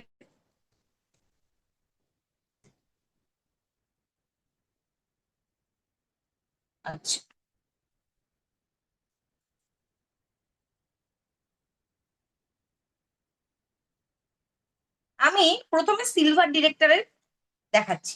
আচ্ছা, আমি প্রথমে সিলভার ডিরেক্টরের দেখাচ্ছি।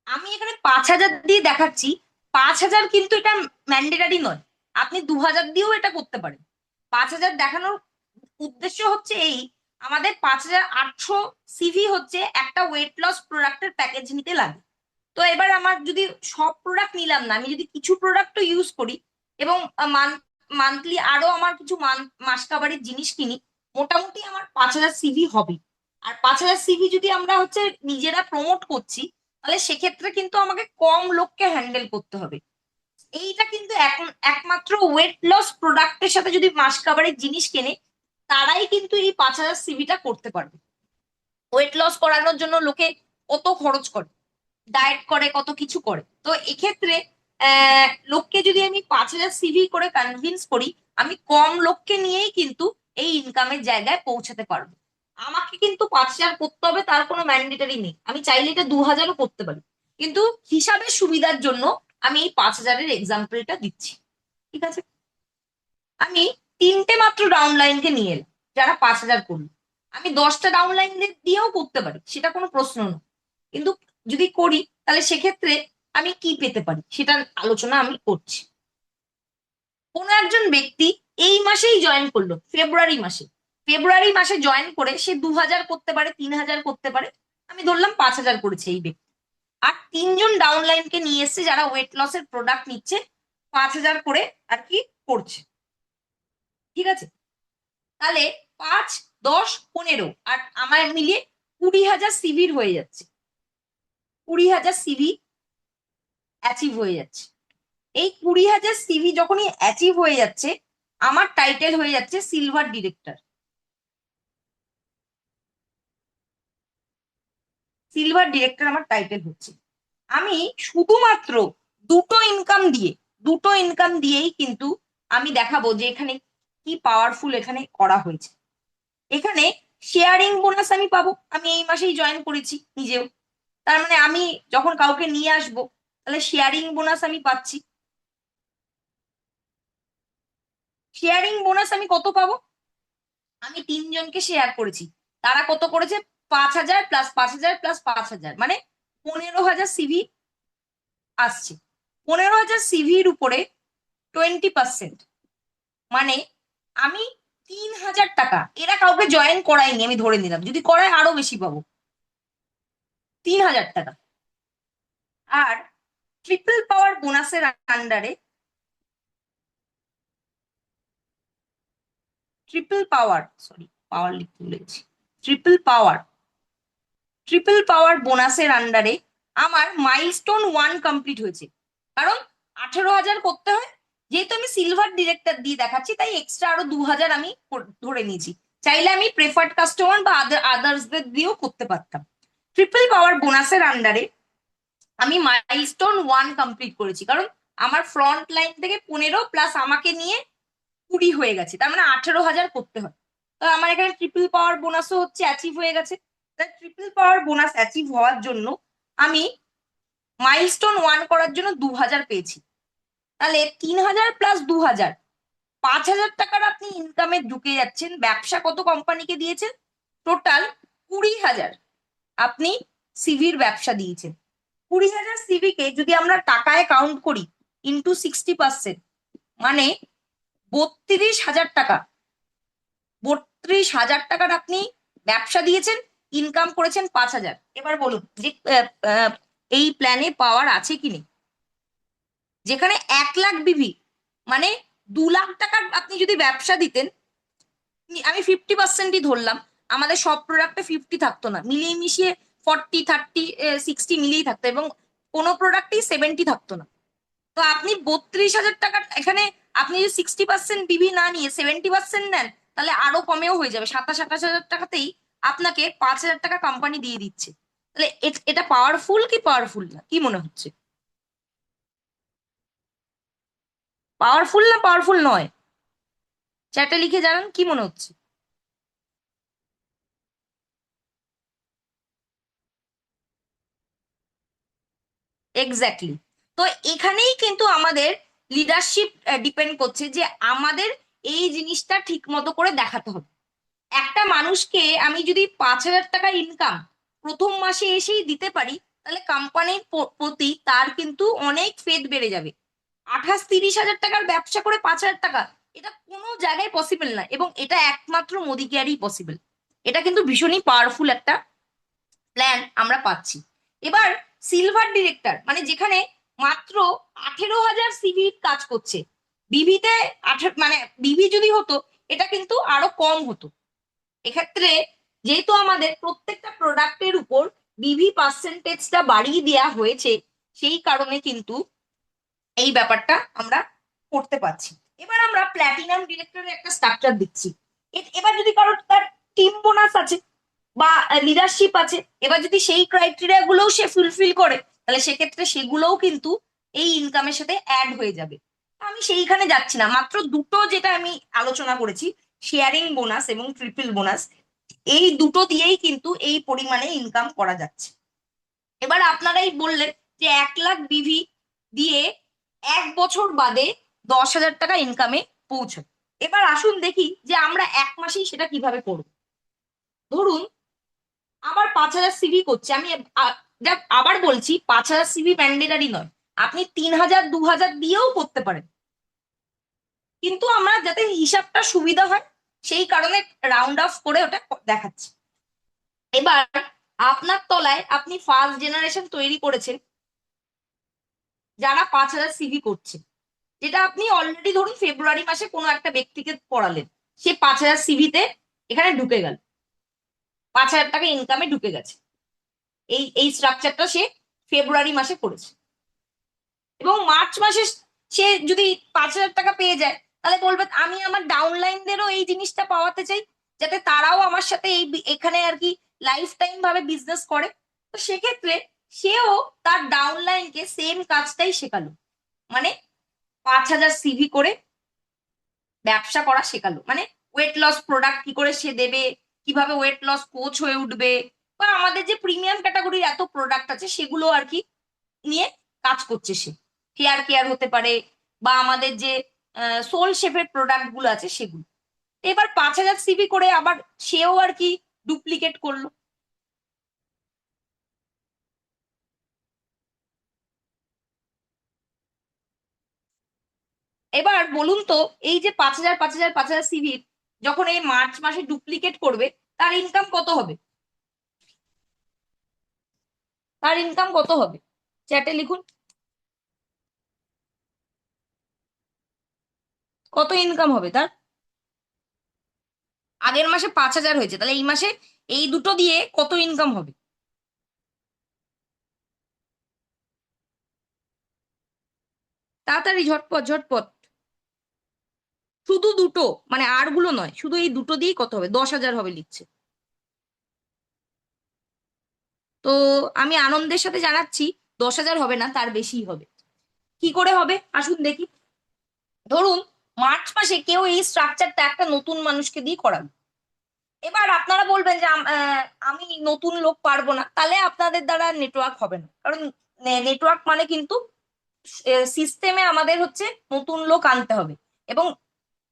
আমি এখানে 5,000 দিয়ে দেখাচ্ছি। 5,000 কিন্তু এটা ম্যান্ডেটারি নয়, আপনি 2,000 দিয়েও এটা করতে পারেন। 5,000 দেখানোর উদ্দেশ্য হচ্ছে এই, আমাদের 5,800 সিভি হচ্ছে একটা ওয়েট লস প্রোডাক্টের প্যাকেজ নিতে লাগে। তো এবার আমার যদি সব প্রোডাক্ট নিলাম না, আমি যদি কিছু প্রোডাক্টও ইউজ করি এবং মান্থলি আরো আমার কিছু মাস কাবারের জিনিস কিনি, মোটামুটি আমার 5,000 সিভি হবে। আর 5,000 সিভি যদি আমরা হচ্ছে নিজেরা প্রমোট করছি, তাহলে সেক্ষেত্রে কিন্তু আমাকে কম লোককে হ্যান্ডেল করতে হবে। এইটা কিন্তু এখন একমাত্র ওয়েট লস প্রোডাক্টের সাথে যদি মাস কাভারের জিনিস কেনে, তারাই কিন্তু এই 5,000 সিভিটা করতে পারবে। ওয়েট লস করানোর জন্য লোকে কত খরচ করে, ডায়েট করে, কত কিছু করে। তো এক্ষেত্রে লোককে যদি আমি 5,000 সিভি করে কনভিন্স করি, আমি কম লোককে নিয়েই কিন্তু এই ইনকামের জায়গায় পৌঁছাতে পারবো। আমাকে কিন্তু 5,000 করতে হবে তার কোনো ম্যান্ডেটারি নেই, আমি চাইলে এটা 2,000ও করতে পারি। কিন্তু হিসাবের সুবিধার জন্য আমি এই 5,000-এর এক্সাম্পলটা দিচ্ছি। ঠিক আছে, আমি 3টে মাত্র ডাউনলাইনকে নিয়ে এলাম যারা 5,000 করলো। আমি 10টা ডাউনলাইন দিয়েও করতে পারি, সেটা কোনো প্রশ্ন নয়। কিন্তু যদি করি তাহলে সেক্ষেত্রে আমি কি পেতে পারি সেটা আলোচনা আমি করছি। কোনো একজন ব্যক্তি এই মাসেই জয়েন করলো, ফেব্রুয়ারি মাসে, ফেব্রুয়ারি মাসে জয়েন করে সে 2,000 করতে পারে, 3,000 করতে পারে, আমি ধরলাম 5,000 করেছে এই ব্যক্তি। আর 3জন ডাউনলাইনকে নিয়ে এসছে যারা ওয়েট লসের প্রোডাক্ট নিচ্ছে, 5,000 করে আর কি করছে। ঠিক আছে, তাহলে 5, 10, 15 আর আমার মিলিয়ে 20,000 সিভির হয়ে যাচ্ছে। 20,000 সিভি অ্যাচিভ হয়ে যাচ্ছে। এই 20,000 সিভি যখনই অ্যাচিভ হয়ে যাচ্ছে, আমার টাইটেল হয়ে যাচ্ছে সিলভার ডিরেক্টর। সিলভার ডিরেক্টর আমার টাইটেল হচ্ছে। আমি শুধুমাত্র দুটো ইনকাম দিয়ে, দুটো ইনকাম দিয়েই কিন্তু আমি দেখাবো যে এখানে কি পাওয়ারফুল এখানে করা হয়েছে। এখানে শেয়ারিং বোনাস আমি পাবো, আমি এই মাসেই জয়েন করেছি নিজেও, তার মানে আমি যখন কাউকে নিয়ে আসবো তাহলে শেয়ারিং বোনাস আমি পাচ্ছি। শেয়ারিং বোনাস আমি কত পাবো? আমি তিনজনকে শেয়ার করেছি, তারা কত করেছে? 5,000 প্লাস 5,000 প্লাস 5,000, মানে 15,000 সিভি আসছে। 15,000 সিভির উপরে 20%, মানে আমি 3,000 টাকা, এরা কাউকে জয়েন করায়নি আমি ধরে নিলাম, যদি করায় আরো বেশি পাবো, 3,000 টাকা। আর ট্রিপল পাওয়ার বোনাসের আন্ডারে, ট্রিপল পাওয়ার, সরি পাওয়ার লিখতে ভুলেছি, ট্রিপল পাওয়ার, ট্রিপল পাওয়ার বোনাসের আন্ডারে আমার মাইলস্টোন 1 কমপ্লিট হয়েছে। কারণ 18,000 করতে হয়, যেহেতু আমি সিলভার ডিরেক্টর দিয়ে দেখাচ্ছি তাই এক্সট্রা আরো 2,000 আমি ধরে নিয়েছি। চাইলে আমি প্রেফার্ড কাস্টমার বা আদার্সদের দিয়েও করতে পারতাম। ট্রিপল পাওয়ার বোনাসের আন্ডারে আমি মাইলস্টোন 1 কমপ্লিট করেছি, কারণ আমার ফ্রন্ট লাইন থেকে 15 প্লাস আমাকে নিয়ে 20 হয়ে গেছে, তার মানে 18,000 করতে হয়। তো আমার এখানে ট্রিপল পাওয়ার বোনাসও হচ্ছে অ্যাচিভ হয়ে গেছে। ট্রিপল পাওয়ার বোনাস অ্যাচিভ হওয়ার জন্য আমি মাইলস্টোন 1 করার জন্য 2,000 পেয়েছি। তাহলে 3,000 প্লাস 2,000, 5,000 টাকার আপনি ইনকামে ঢুকে যাচ্ছেন। ব্যবসা কত কোম্পানিকে দিয়েছেন? টোটাল 20,000 আপনি সিভির ব্যবসা দিয়েছেন। 20,000 সিভিকে যদি আমরা টাকায় কাউন্ট করি ইন্টু 60%, মানে 32,000 টাকা। 32,000 টাকার আপনি ব্যবসা দিয়েছেন, ইনকাম করেছেন 5,000। এবার বলুন যে এই প্ল্যানে পাওয়ার আছে কি নেই? যেখানে 1,00,000 বিভি, মানে 2,00,000 টাকার আপনি যদি ব্যবসা দিতেন, আমি 50%ই ধরলাম, আমাদের সব প্রোডাক্টে 50 থাকতো না, মিলিয়ে মিশিয়ে 40, 30, 60 মিলিয়েই থাকতো, এবং কোনো প্রোডাক্টেই 70 থাকতো না। তো আপনি 32,000 টাকার এখানে আপনি যদি 60% বিভি না নিয়ে 70% নেন, তাহলে আরো কমেও হয়ে যাবে, 27-28 হাজার টাকাতেই আপনাকে 5,000 টাকা কোম্পানি দিয়ে দিচ্ছে। তাহলে এটা পাওয়ারফুল কি পাওয়ারফুল না, কি মনে হচ্ছে? পাওয়ারফুল না পাওয়ারফুল নয়? চ্যাটে লিখে জানান কি মনে হচ্ছে। এক্স্যাক্টলি। তো এখানেই কিন্তু আমাদের লিডারশিপ ডিপেন্ড করছে, যে আমাদের এই জিনিসটা ঠিক মতো করে দেখাতে হবে। একটা মানুষকে আমি যদি 5,000 টাকা ইনকাম প্রথম মাসে এসেই দিতে পারি, তাহলে কোম্পানির প্রতি তার কিন্তু অনেক ফেদ বেড়ে যাবে। 28-30 হাজার টাকার ব্যবসা করে 5,000 টাকা, এটা কোনো জায়গায় পসিবল না, এবং এটা একমাত্র মোদি কেয়ারই পসিবল। এটা কিন্তু ভীষণই পাওয়ারফুল একটা প্ল্যান আমরা পাচ্ছি। এবার সিলভার ডিরেক্টর, মানে যেখানে মাত্র 18,000 সিভি কাজ করছে, বিভিতে মানে বিভি যদি হতো এটা কিন্তু আরো কম হতো। এক্ষেত্রে যেহেতু আমাদের প্রত্যেকটা প্রোডাক্টের উপর বিভি পার্সেন্টেজটা বাড়িয়ে দেওয়া হয়েছে, সেই কারণে কিন্তু এই ব্যাপারটা আমরা করতে পারছি। এবার আমরা প্ল্যাটিনাম ডিরেক্টরের একটা স্ট্রাকচার দিচ্ছি। এবার যদি কারোর তার টিম বোনাস আছে বা লিডারশিপ আছে, এবার যদি সেই ক্রাইটেরিয়া গুলোও সে ফুলফিল করে, তাহলে সেক্ষেত্রে সেগুলোও কিন্তু এই ইনকামের সাথে অ্যাড হয়ে যাবে। আমি সেইখানে যাচ্ছি না, মাত্র দুটো যেটা আমি আলোচনা করেছি, শেয়ারিং বোনাস এবং ট্রিপল বোনাস, এই দুটো দিয়েই কিন্তু এই পরিমাণে ইনকাম করা যাচ্ছে। এবার আপনারাই বললেন যে 1,00,000 বিভি দিয়ে 1 বছর বাদে 10,000 টাকা ইনকামে পৌঁছায়। এবার আসুন দেখি যে আমরা 1 মাসেই সেটা কিভাবে করব। ধরুন আবার 5,000 সিভি করছে, আমি আবার বলছি 5,000 সিভি ম্যান্ডেটারি নয়, আপনি 3,000 2,000 দিয়েও করতে পারেন, কিন্তু আমরা যাতে হিসাবটা সুবিধা হয় সেই কারণে রাউন্ড অফ করে ওটা দেখাচ্ছি। এবার আপনার তলায় আপনি ফার্স্ট জেনারেশন তৈরি করেছেন যারা 5,000 সিভি করছে, যেটা আপনি অলরেডি ধরুন ফেব্রুয়ারি মাসে কোনো একটা ব্যক্তিকে পড়ালেন, সে 5,000 সিভিতে এখানে ঢুকে গেল, 5,000 টাকা ইনকামে ঢুকে গেছে। এই এই স্ট্রাকচারটা সে ফেব্রুয়ারি মাসে করেছে, এবং মার্চ মাসে সে যদি 5,000 টাকা পেয়ে যায়, তাহলে বলবে আমি আমার ডাউনলাইনদেরও এই জিনিসটা পাওয়াতে চাই, যাতে তারাও আমার সাথে এখানে আর কি লাইফ টাইম ভাবে বিজনেস করে। তো সেক্ষেত্রে সেও তার ডাউনলাইনকে সেম কাজটাই শেখালো, মানে 5,000 সিভি করে ব্যবসা করা শেখালো, মানে ওয়েট লস প্রোডাক্ট কি করে সে দেবে, কিভাবে ওয়েট লস কোচ হয়ে উঠবে, বা আমাদের যে প্রিমিয়াম ক্যাটাগরির এত প্রোডাক্ট আছে সেগুলো আর কি নিয়ে কাজ করছে সে। হেয়ার কেয়ার হতে পারে, বা আমাদের যে সোল শেপের প্রোডাক্ট গুলো আছে সেগুলো। এবার 5,000 সিভি করে আবার সেও আর কি ডুপ্লিকেট করলো। এবার বলুন তো, এই যে 5,000 5,000 5,000 সিভির যখন এই মার্চ মাসে ডুপ্লিকেট করবে, তার ইনকাম কত হবে? তার ইনকাম কত হবে? চ্যাটে লিখুন, কত ইনকাম হবে তার। আগের মাসে 5,000 হয়েছে, তাহলে এই মাসে এই দুটো দিয়ে কত ইনকাম হবে? তাড়াতাড়ি, ঝটপট ঝটপট। শুধু দুটো, মানে আর গুলো নয়, শুধু এই দুটো দিয়েই কত হবে? 10,000 হবে লিখছে। তো আমি আনন্দের সাথে জানাচ্ছি 10,000 হবে না, তার বেশি হবে। কি করে হবে আসুন দেখি। ধরুন মার্চ মাসে কেউ এই স্ট্রাকচারটা একটা নতুন মানুষকে দিয়ে করাবে। এবার আপনারা বলবেন যে আমি নতুন লোক পারবো না, তাহলে আপনাদের দ্বারা নেটওয়ার্ক হবে না, কারণ নেটওয়ার্ক মানে কিন্তু সিস্টেমে আমাদের হচ্ছে নতুন লোক আনতে হবে। এবং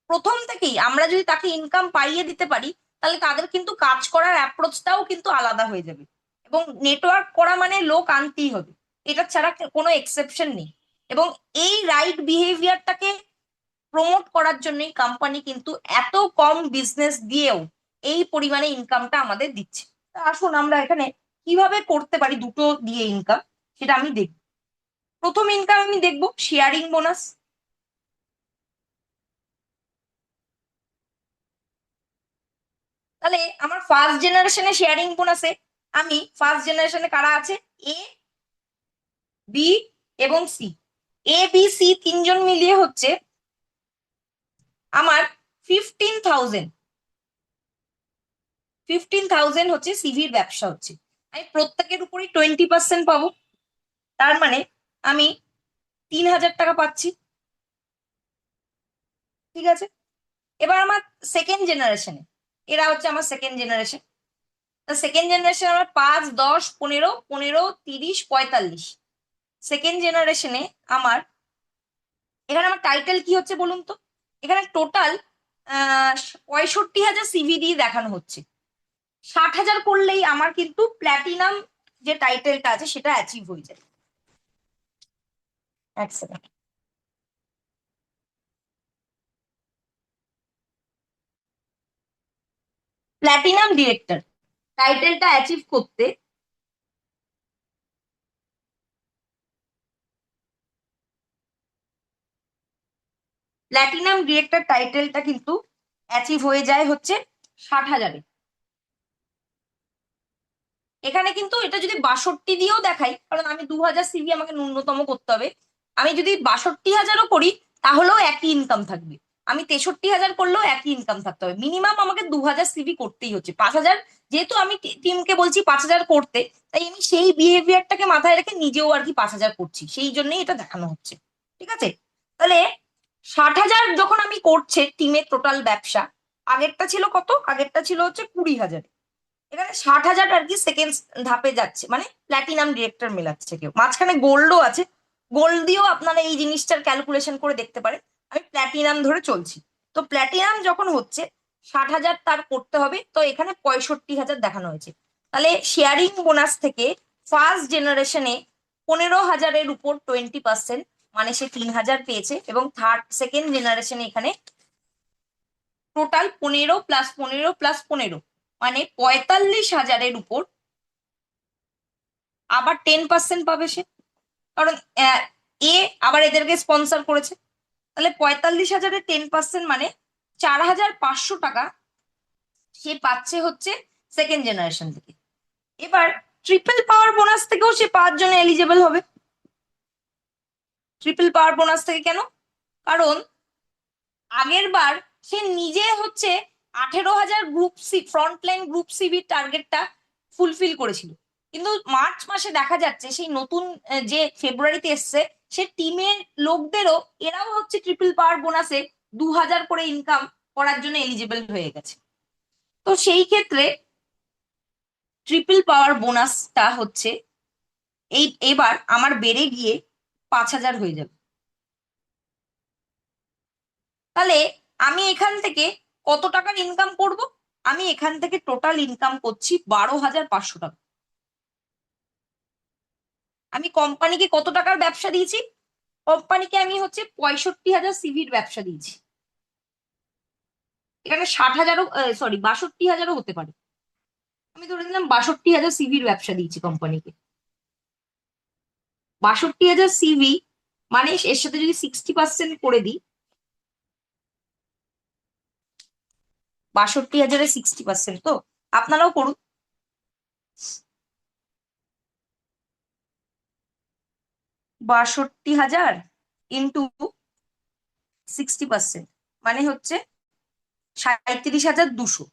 প্রথম থেকেই আমরা যদি তাকে ইনকাম পাইয়ে দিতে পারি, তাহলে তাদের কিন্তু কাজ করার অ্যাপ্রোচটাও কিন্তু আলাদা হয়ে যাবে। এবং নেটওয়ার্ক করা মানে লোক আনতেই হবে, এটা ছাড়া কোনো এক্সেপশন নেই। এবং এই রাইট বিহেভিয়ারটাকে প্রমোট করার জন্যই কোম্পানি কিন্তু এত কম বিজনেস দিয়েও এই পরিমাণে ইনকামটা আমাদের দিচ্ছে। তা আসুন আমরা এখানে কিভাবে করতে পারি দুটো দিয়ে ইনকাম, সেটা আমি দেখব। প্রথম ইনকাম আমি দেখব শেয়ারিং বোনাস। তাহলে আমার ফার্স্ট জেনারেশনে শেয়ারিং বোনাসে, আমি ফার্স্ট জেনারেশনে কারা আছে, এ, বি এবং সি। এ বি সি তিনজন মিলিয়ে হচ্ছে আমার 15,000। 15,000 হচ্ছে সিভির ব্যবসা হচ্ছে। আমি প্রত্যেকের উপরই 20% পাবো, তার মানে আমি 3,000 টাকা পাচ্ছি। ঠিক আছে। এবার আমার সেকেন্ড জেনারেশনে, এরা হচ্ছে আমার সেকেন্ড জেনারেশন। সেকেন্ড জেনারেশন আমার 5, 10, 15, 15, 30, 45। সেকেন্ড জেনারেশনে আমার, এখানে আমার টাইটেল কি হচ্ছে বলুন তো। এখানে টোটাল 65,000 সিভি দিয়ে দেখানো হচ্ছে। 60,000 করলেই আমার কিন্তু প্ল্যাটিনাম যে টাইটেলটা আছে সেটা অ্যাচিভ হয়ে যায়। এক সেকেন্ড। প্ল্যাটিনাম ডিরেক্টর টাইটেলটা অ্যাচিভ করতে প্ল্যাটিনাম ডিরেক্টর টাইটেলটা কিন্তু অ্যাচিভ হয়ে যায় হচ্ছে 60,000-এ। এখানে কিন্তু এটা যদি 62 দিয়েও দেখাই, কারণ আমি 2,000 সিভি আমাকে ন্যূনতম করতে হবে, আমি যদি 62,000ও করি তাহলেও একই ইনকাম থাকবে। আমি 63,000 করলেও একই ইনকাম থাকতে হবে। মিনিমাম আমাকে 2,000 সিভি করতেই হচ্ছে। 5,000, যেহেতু আমি টিমকে বলছি 5,000 করতে, তাই আমি সেই বিহেভিয়ারটাকে মাথায় রেখে নিজেও আর কি 5,000 করছি, সেই জন্যই এটা দেখানো হচ্ছে। ঠিক আছে। তাহলে 60,000 যখন আমি করছে টিমের টোটাল ব্যবসা, আগেরটা ছিল কত, আগেরটা ছিল হচ্ছে 20,000। এখানে 60,000 আর কি সেকেন্ড ধাপে যাচ্ছে, মানে প্ল্যাটিনাম ডিরেক্টর মেলাচ্ছে কেউ, মাঝখানে গোল্ডও আছে। গোল্ড দিয়েও আপনারা এই জিনিসটার ক্যালকুলেশন করে দেখতে পারেন। আমি প্ল্যাটিনাম ধরে চলছি। তো প্ল্যাটিনাম যখন হচ্ছে 60,000 তার করতে হবে, তো এখানে 65,000 দেখানো হয়েছে। তাহলে শেয়ারিং বোনাস থেকে ফার্স্ট জেনারেশনে 15,000-এর উপর 20%, মানে সে 3,000 পেয়েছে। এবং সেকেন্ড জেনারেশনে এখানে টোটাল 15 প্লাস 15 প্লাস 15, মানে 45,000-এর উপর আবার 10% পাবে সে। কারণ এ আবার এদেরকে স্পন্সর করেছে। তাহলে 45,000-এর 10% মানে 4,500 টাকা সে পাচ্ছে হচ্ছে সেকেন্ড জেনারেশন থেকে। এবার ট্রিপল পাওয়ার বোনাস থেকেও সে 5 জন এলিজেবল হবে। ট্রিপল পাওয়ার বোনাস থেকে কেন? কারণ আগের বার সে নিজে হচ্ছে 18,000 গ্রুপ সি ফ্রন্টলাইন গ্রুপ সিবির টার্গেটটা ফুলফিল করেছিল। কিন্তু মার্চ মাসে দেখা যাচ্ছে সেই নতুন যে ফেব্রুয়ারিতে এসছে সে টিমের লোকদেরও এরাও হচ্ছে ট্রিপল পাওয়ার বোনাসে 2,000 করে ইনকাম করার জন্য এলিজিবল হয়ে গেছে। তো সেই ক্ষেত্রে ট্রিপল পাওয়ার বোনাসটা হচ্ছে এবার আমার বেড়ে গিয়ে 5,000 হয়ে যাবে। তাহলে আমি এখান থেকে কত টাকার ইনকাম করব? আমি এখান থেকে টোটাল ইনকাম করছি 12,500 টাকা। আমি কোম্পানিকে কত টাকার ব্যবসা দিয়েছি? কোম্পানিকে আমি হচ্ছে 65,000 সিভির ব্যবসা দিয়েছি। এখানে 60,000ও, সরি 62,000ও হতে পারে। আমি ধরে নিলাম 62,000 সিভির ব্যবসা দিয়েছি কোম্পানিকে। 62,000 সিভি মানে এর সাথে যদি 60% করে দিই, 62,000-এর 60%, তো আপনারাও করুন। 62,000 ইন্টু 60% মানে হচ্ছে 37,200।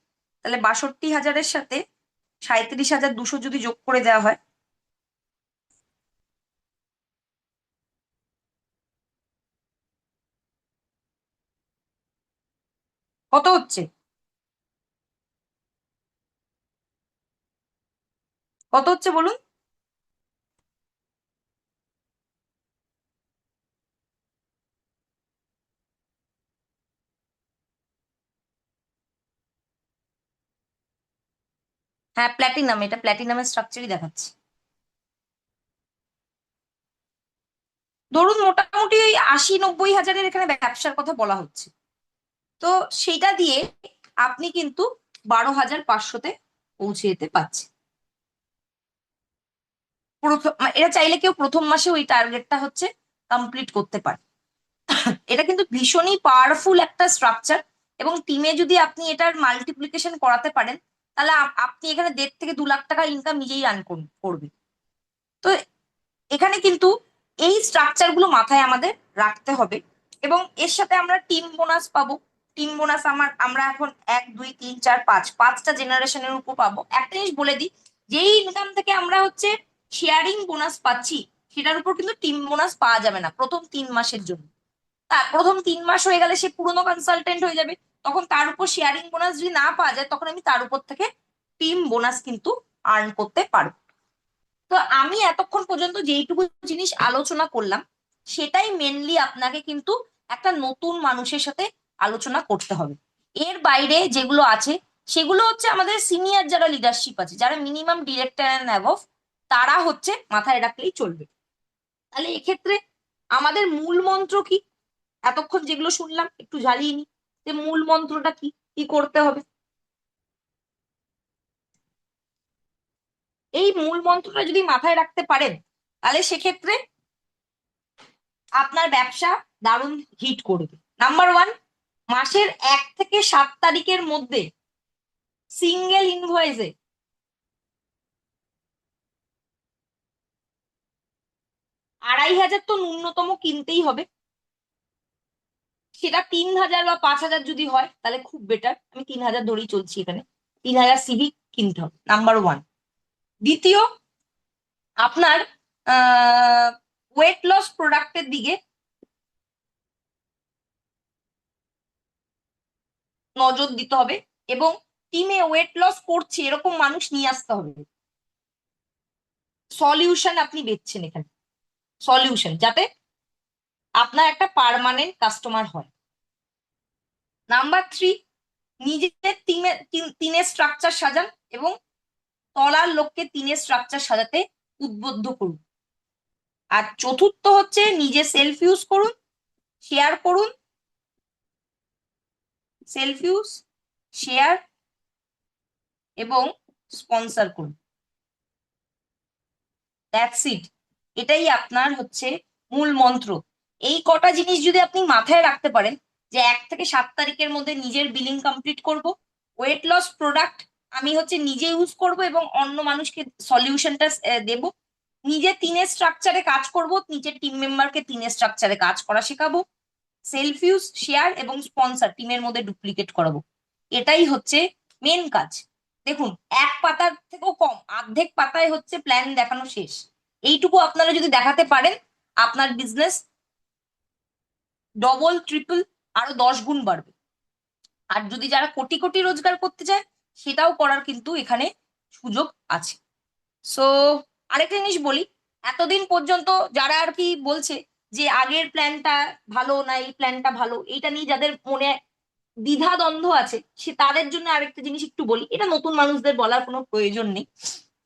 তাহলে 62,000-এর সাথে 37,200 যদি যোগ করে দেওয়া হয়, কত হচ্ছে? কত হচ্ছে বলুন? হ্যাঁ, প্ল্যাটিনাম, এটা প্ল্যাটিনামের স্ট্রাকচারই দেখাচ্ছে। ধরুন মোটামুটি ওই 80-90 হাজারের এখানে ব্যবসার কথা বলা হচ্ছে। তো সেটা দিয়ে আপনি কিন্তু 12,500-তে পৌঁছে যেতে পারছেন। এটা চাইলে কেউ প্রথম মাসে ওই টার্গেটটা হচ্ছে কমপ্লিট করতে পারে। এটা কিন্তু ভীষণই পাওয়ারফুল একটা স্ট্রাকচার, এবং টিমে যদি আপনি এটার মাল্টিপ্লিকেশন করাতে পারেন তাহলে আপনি এখানে 1.5 থেকে 2 লাখ টাকা ইনকাম নিজেই আর্ন করবে। তো এখানে কিন্তু এই স্ট্রাকচার গুলো মাথায় আমাদের রাখতে হবে, এবং এর সাথে আমরা টিম বোনাস পাবো। টিম বোনাস আমরা এখন 1, 2, 3, 4, 5 5টা জেনারেশনের উপর পাবো। একটা জিনিস বলে দিই, যেই ইনকাম থেকে আমরা হচ্ছে শেয়ারিং বোনাস পাচ্ছি সেটার উপর কিন্তু টিম বোনাস পাওয়া যাবে না প্রথম 3 মাসের জন্য। প্রথম 3 মাস হয়ে গেলে সে পুরনো কনসালটেন্ট হয়ে যাবে, তখন তার উপর শেয়ারিং বোনাস যদি না পাওয়া যায় তখন আমি তার উপর থেকে টিম বোনাস কিন্তু আর্ন করতে পারবো। তো আমি এতক্ষণ পর্যন্ত যেইটুকু জিনিস আলোচনা করলাম সেটাই মেনলি আপনাকে কিন্তু একটা নতুন মানুষের সাথে আলোচনা করতে হবে। এর বাইরে যেগুলো আছে সেগুলো হচ্ছে আমাদের সিনিয়র যারা লিডারশিপ আছে, যারা মিনিমাম ডিরেক্টর অ্যান্ড অ্যাবভ, তারা হচ্ছে মাথায় রাখলেই চলবে। তাহলে এক্ষেত্রে আমাদের মূল মন্ত্র কি? এতক্ষণ যেগুলো শুনলাম একটু জ্বালিয়ে নি, যে মূল মন্ত্রটা কি কি করতে হবে। এই মূল মন্ত্রটা যদি মাথায় রাখতে পারেন তাহলে সেক্ষেত্রে আপনার ব্যবসা দারুণ হিট করবে। নাম্বার 1, মাসের 1 থেকে 7 তারিখের মধ্যে সিঙ্গেল ইনভয়েসে 2,500 তো ন্যূনতম কিনতেই হবে। সেটা 3,000 বা 5,000 যদি হয় তাহলে খুব বেটার, আমি 3,000 ধরেই চলছি এখানে। 3,000 সিভি কিনতে হবে, নাম্বার 1। দ্বিতীয়, আপনার ওয়েট লস প্রোডাক্টের দিকে নজর দিতে হবে, এবং টিমে ওয়েট লস করছে এরকম মানুষ নিয়ে আসতে হবে। সলিউশন আপনি বেচছেন এখানে, সলিউশন যাতে আপনার একটা পার্মানেন্ট কাস্টমার হয়। নাম্বার 3, নিজেদের তিনের স্ট্রাকচার সাজান এবং তলার লোককে তিনের স্ট্রাকচার সাজাতে উদ্বুদ্ধ করুন। আর চতুর্থ হচ্ছে নিজে সেলফ ইউজ করুন, শেয়ার করুন, সেলফ ইউজ, শেয়ার এবং স্পন্সর করুন। That's it. এটাই আপনার হচ্ছে মূল মন্ত্র। এই কটা জিনিস যদি আপনি মাথায় রাখতে পারেন, যে 1 থেকে 7 তারিখের মধ্যে নিজের বিলিং কমপ্লিট করব, ওয়েট লস প্রোডাক্ট আমি হচ্ছে নিজে ইউজ করব এবং অন্য মানুষকে সলিউশনটা দেব, নিজে তিনের স্ট্রাকচারে কাজ করব, নিজের টিম মেম্বারকে তিনের স্ট্রাকচারে কাজ করা শেখাবো, সেলফ ইউজ, শেয়ার এবং স্পন্সর টিমের মধ্যে ডুপ্লিকেট করাবো, এটাই হচ্ছে মেন কাজ। দেখুন, এক পাতার থেকেও কম, অর্ধেক পাতায় হচ্ছে প্ল্যান দেখানো শেষ। এইটুকু আপনারা যদি দেখাতে পারেন, আপনার বিজনেস ডবল ট্রিপল আরো 10 গুণ বাড়বে। আর যদি যারা কোটি কোটি রোজগার করতে চায়, সেটাও করার কিন্তু এখানে সুযোগ আছে। সো আরেকটা জিনিস বলি, এতদিন পর্যন্ত যারা আর কি বলছে যে আগের প্ল্যানটা ভালো না এই প্ল্যানটা ভালো, এইটা নিয়ে যাদের মনে দ্বিধা দ্বন্দ্ব আছে, সে তাদের জন্য আরেকটা জিনিস একটু বলি, এটা নতুন মানুষদের বলার কোনো প্রয়োজন নেই,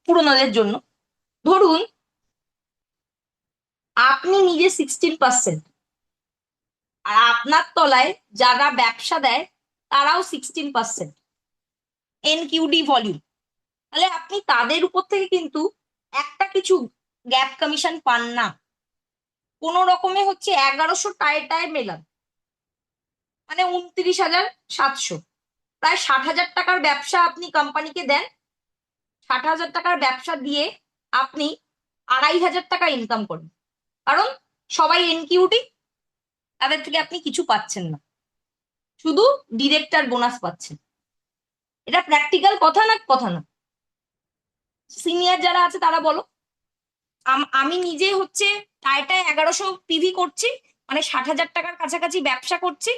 পুরোনোদের জন্য। ধরুন আপনি নিজে 16%, আর আপনার তলায় যারা ব্যবসা দেয় তারাও 16% এনকিউডি ভলিউম, তাহলে আপনি তাদের উপর থেকে কিন্তু একটা কিছু গ্যাপ কমিশন পান না। কোন রকমে হচ্ছে 1100 টায় টায় মেলান, মানে 29,700, প্রায় 60,000 টাকার ব্যবসা আপনি কোম্পানিকে দেন। 60,000 টাকার ব্যবসা দিয়ে আপনি 2,500 টাকা ইনকাম করেন, কারণ সবাই এনকিউটি, তাদের থেকে আপনি কিছু পাচ্ছেন না, শুধু ডিরেক্টর বোনাস পাচ্ছেন। এটা প্র্যাকটিক্যাল কথা না, কথা না? সিনিয়র যারা আছে তারা বলো। আমি নিজে হচ্ছে টায় 1100 পিভি করছি, মানে 60,000 টাকার কাছাকাছি ব্যবসা করছি,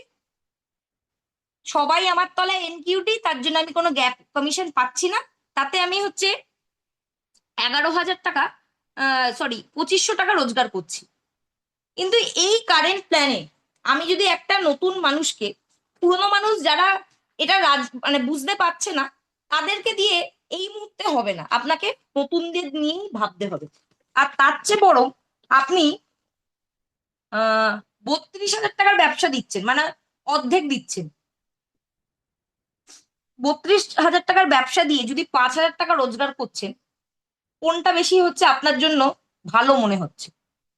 সবাই আমার তলায় এনকিউটি, তার জন্য আমি কোনো গ্যাপ কমিশন পাচ্ছি না। তাতে আমি হচ্ছে 11,000 টাকা, সরি 2,500 টাকা রোজগার করছি। কিন্তু এই কারেন্ট প্ল্যানে আমি যদি একটা নতুন মানুষকে, পুরনো মানুষ যারা এটা মানে বুঝতে পারছে না, তাদেরকে দিয়ে এই মুহূর্তে হবে না, আপনাকে নতুনদের নিয়েই ভাবতে হবে। আর তার চেয়ে বরং আপনি 32,000 টাকার ব্যবসা দিচ্ছেন, মানে অর্ধেক দিচ্ছেন। 32,000 টাকার ব্যবসা দিয়ে যদি 5,000 টাকা রোজগার করছেন, কোনটা বেশি হচ্ছে আপনার জন্য ভালো মনে হচ্ছে?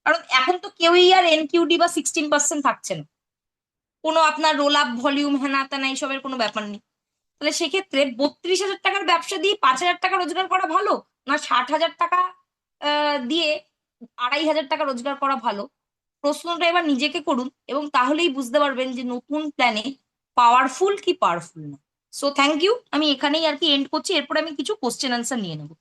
কারণ এখন তো কেউই আর এনকিউডি বা 16% থাকছে না, কোনো আপনার রোল আপ ভলিউম হ্যানা ত্যানা এইসবের কোনো ব্যাপার নেই। তাহলে সেক্ষেত্রে 32,000 টাকার ব্যবসা দিয়ে 5,000 টাকা রোজগার করা ভালো, না 60,000 টাকা দিয়ে 2,500 টাকা রোজগার করা ভালো? প্রশ্নটা এবার নিজেকে করুন, এবং তাহলেই বুঝতে পারবেন যে নতুন প্ল্যানে পাওয়ারফুল কি পাওয়ারফুল না। সো থ্যাংক ইউ, আমি এখানেই আর কি এন্ড করছি, এরপরে আমি কিছু কোশ্চেন আনসার নিয়ে নেবো।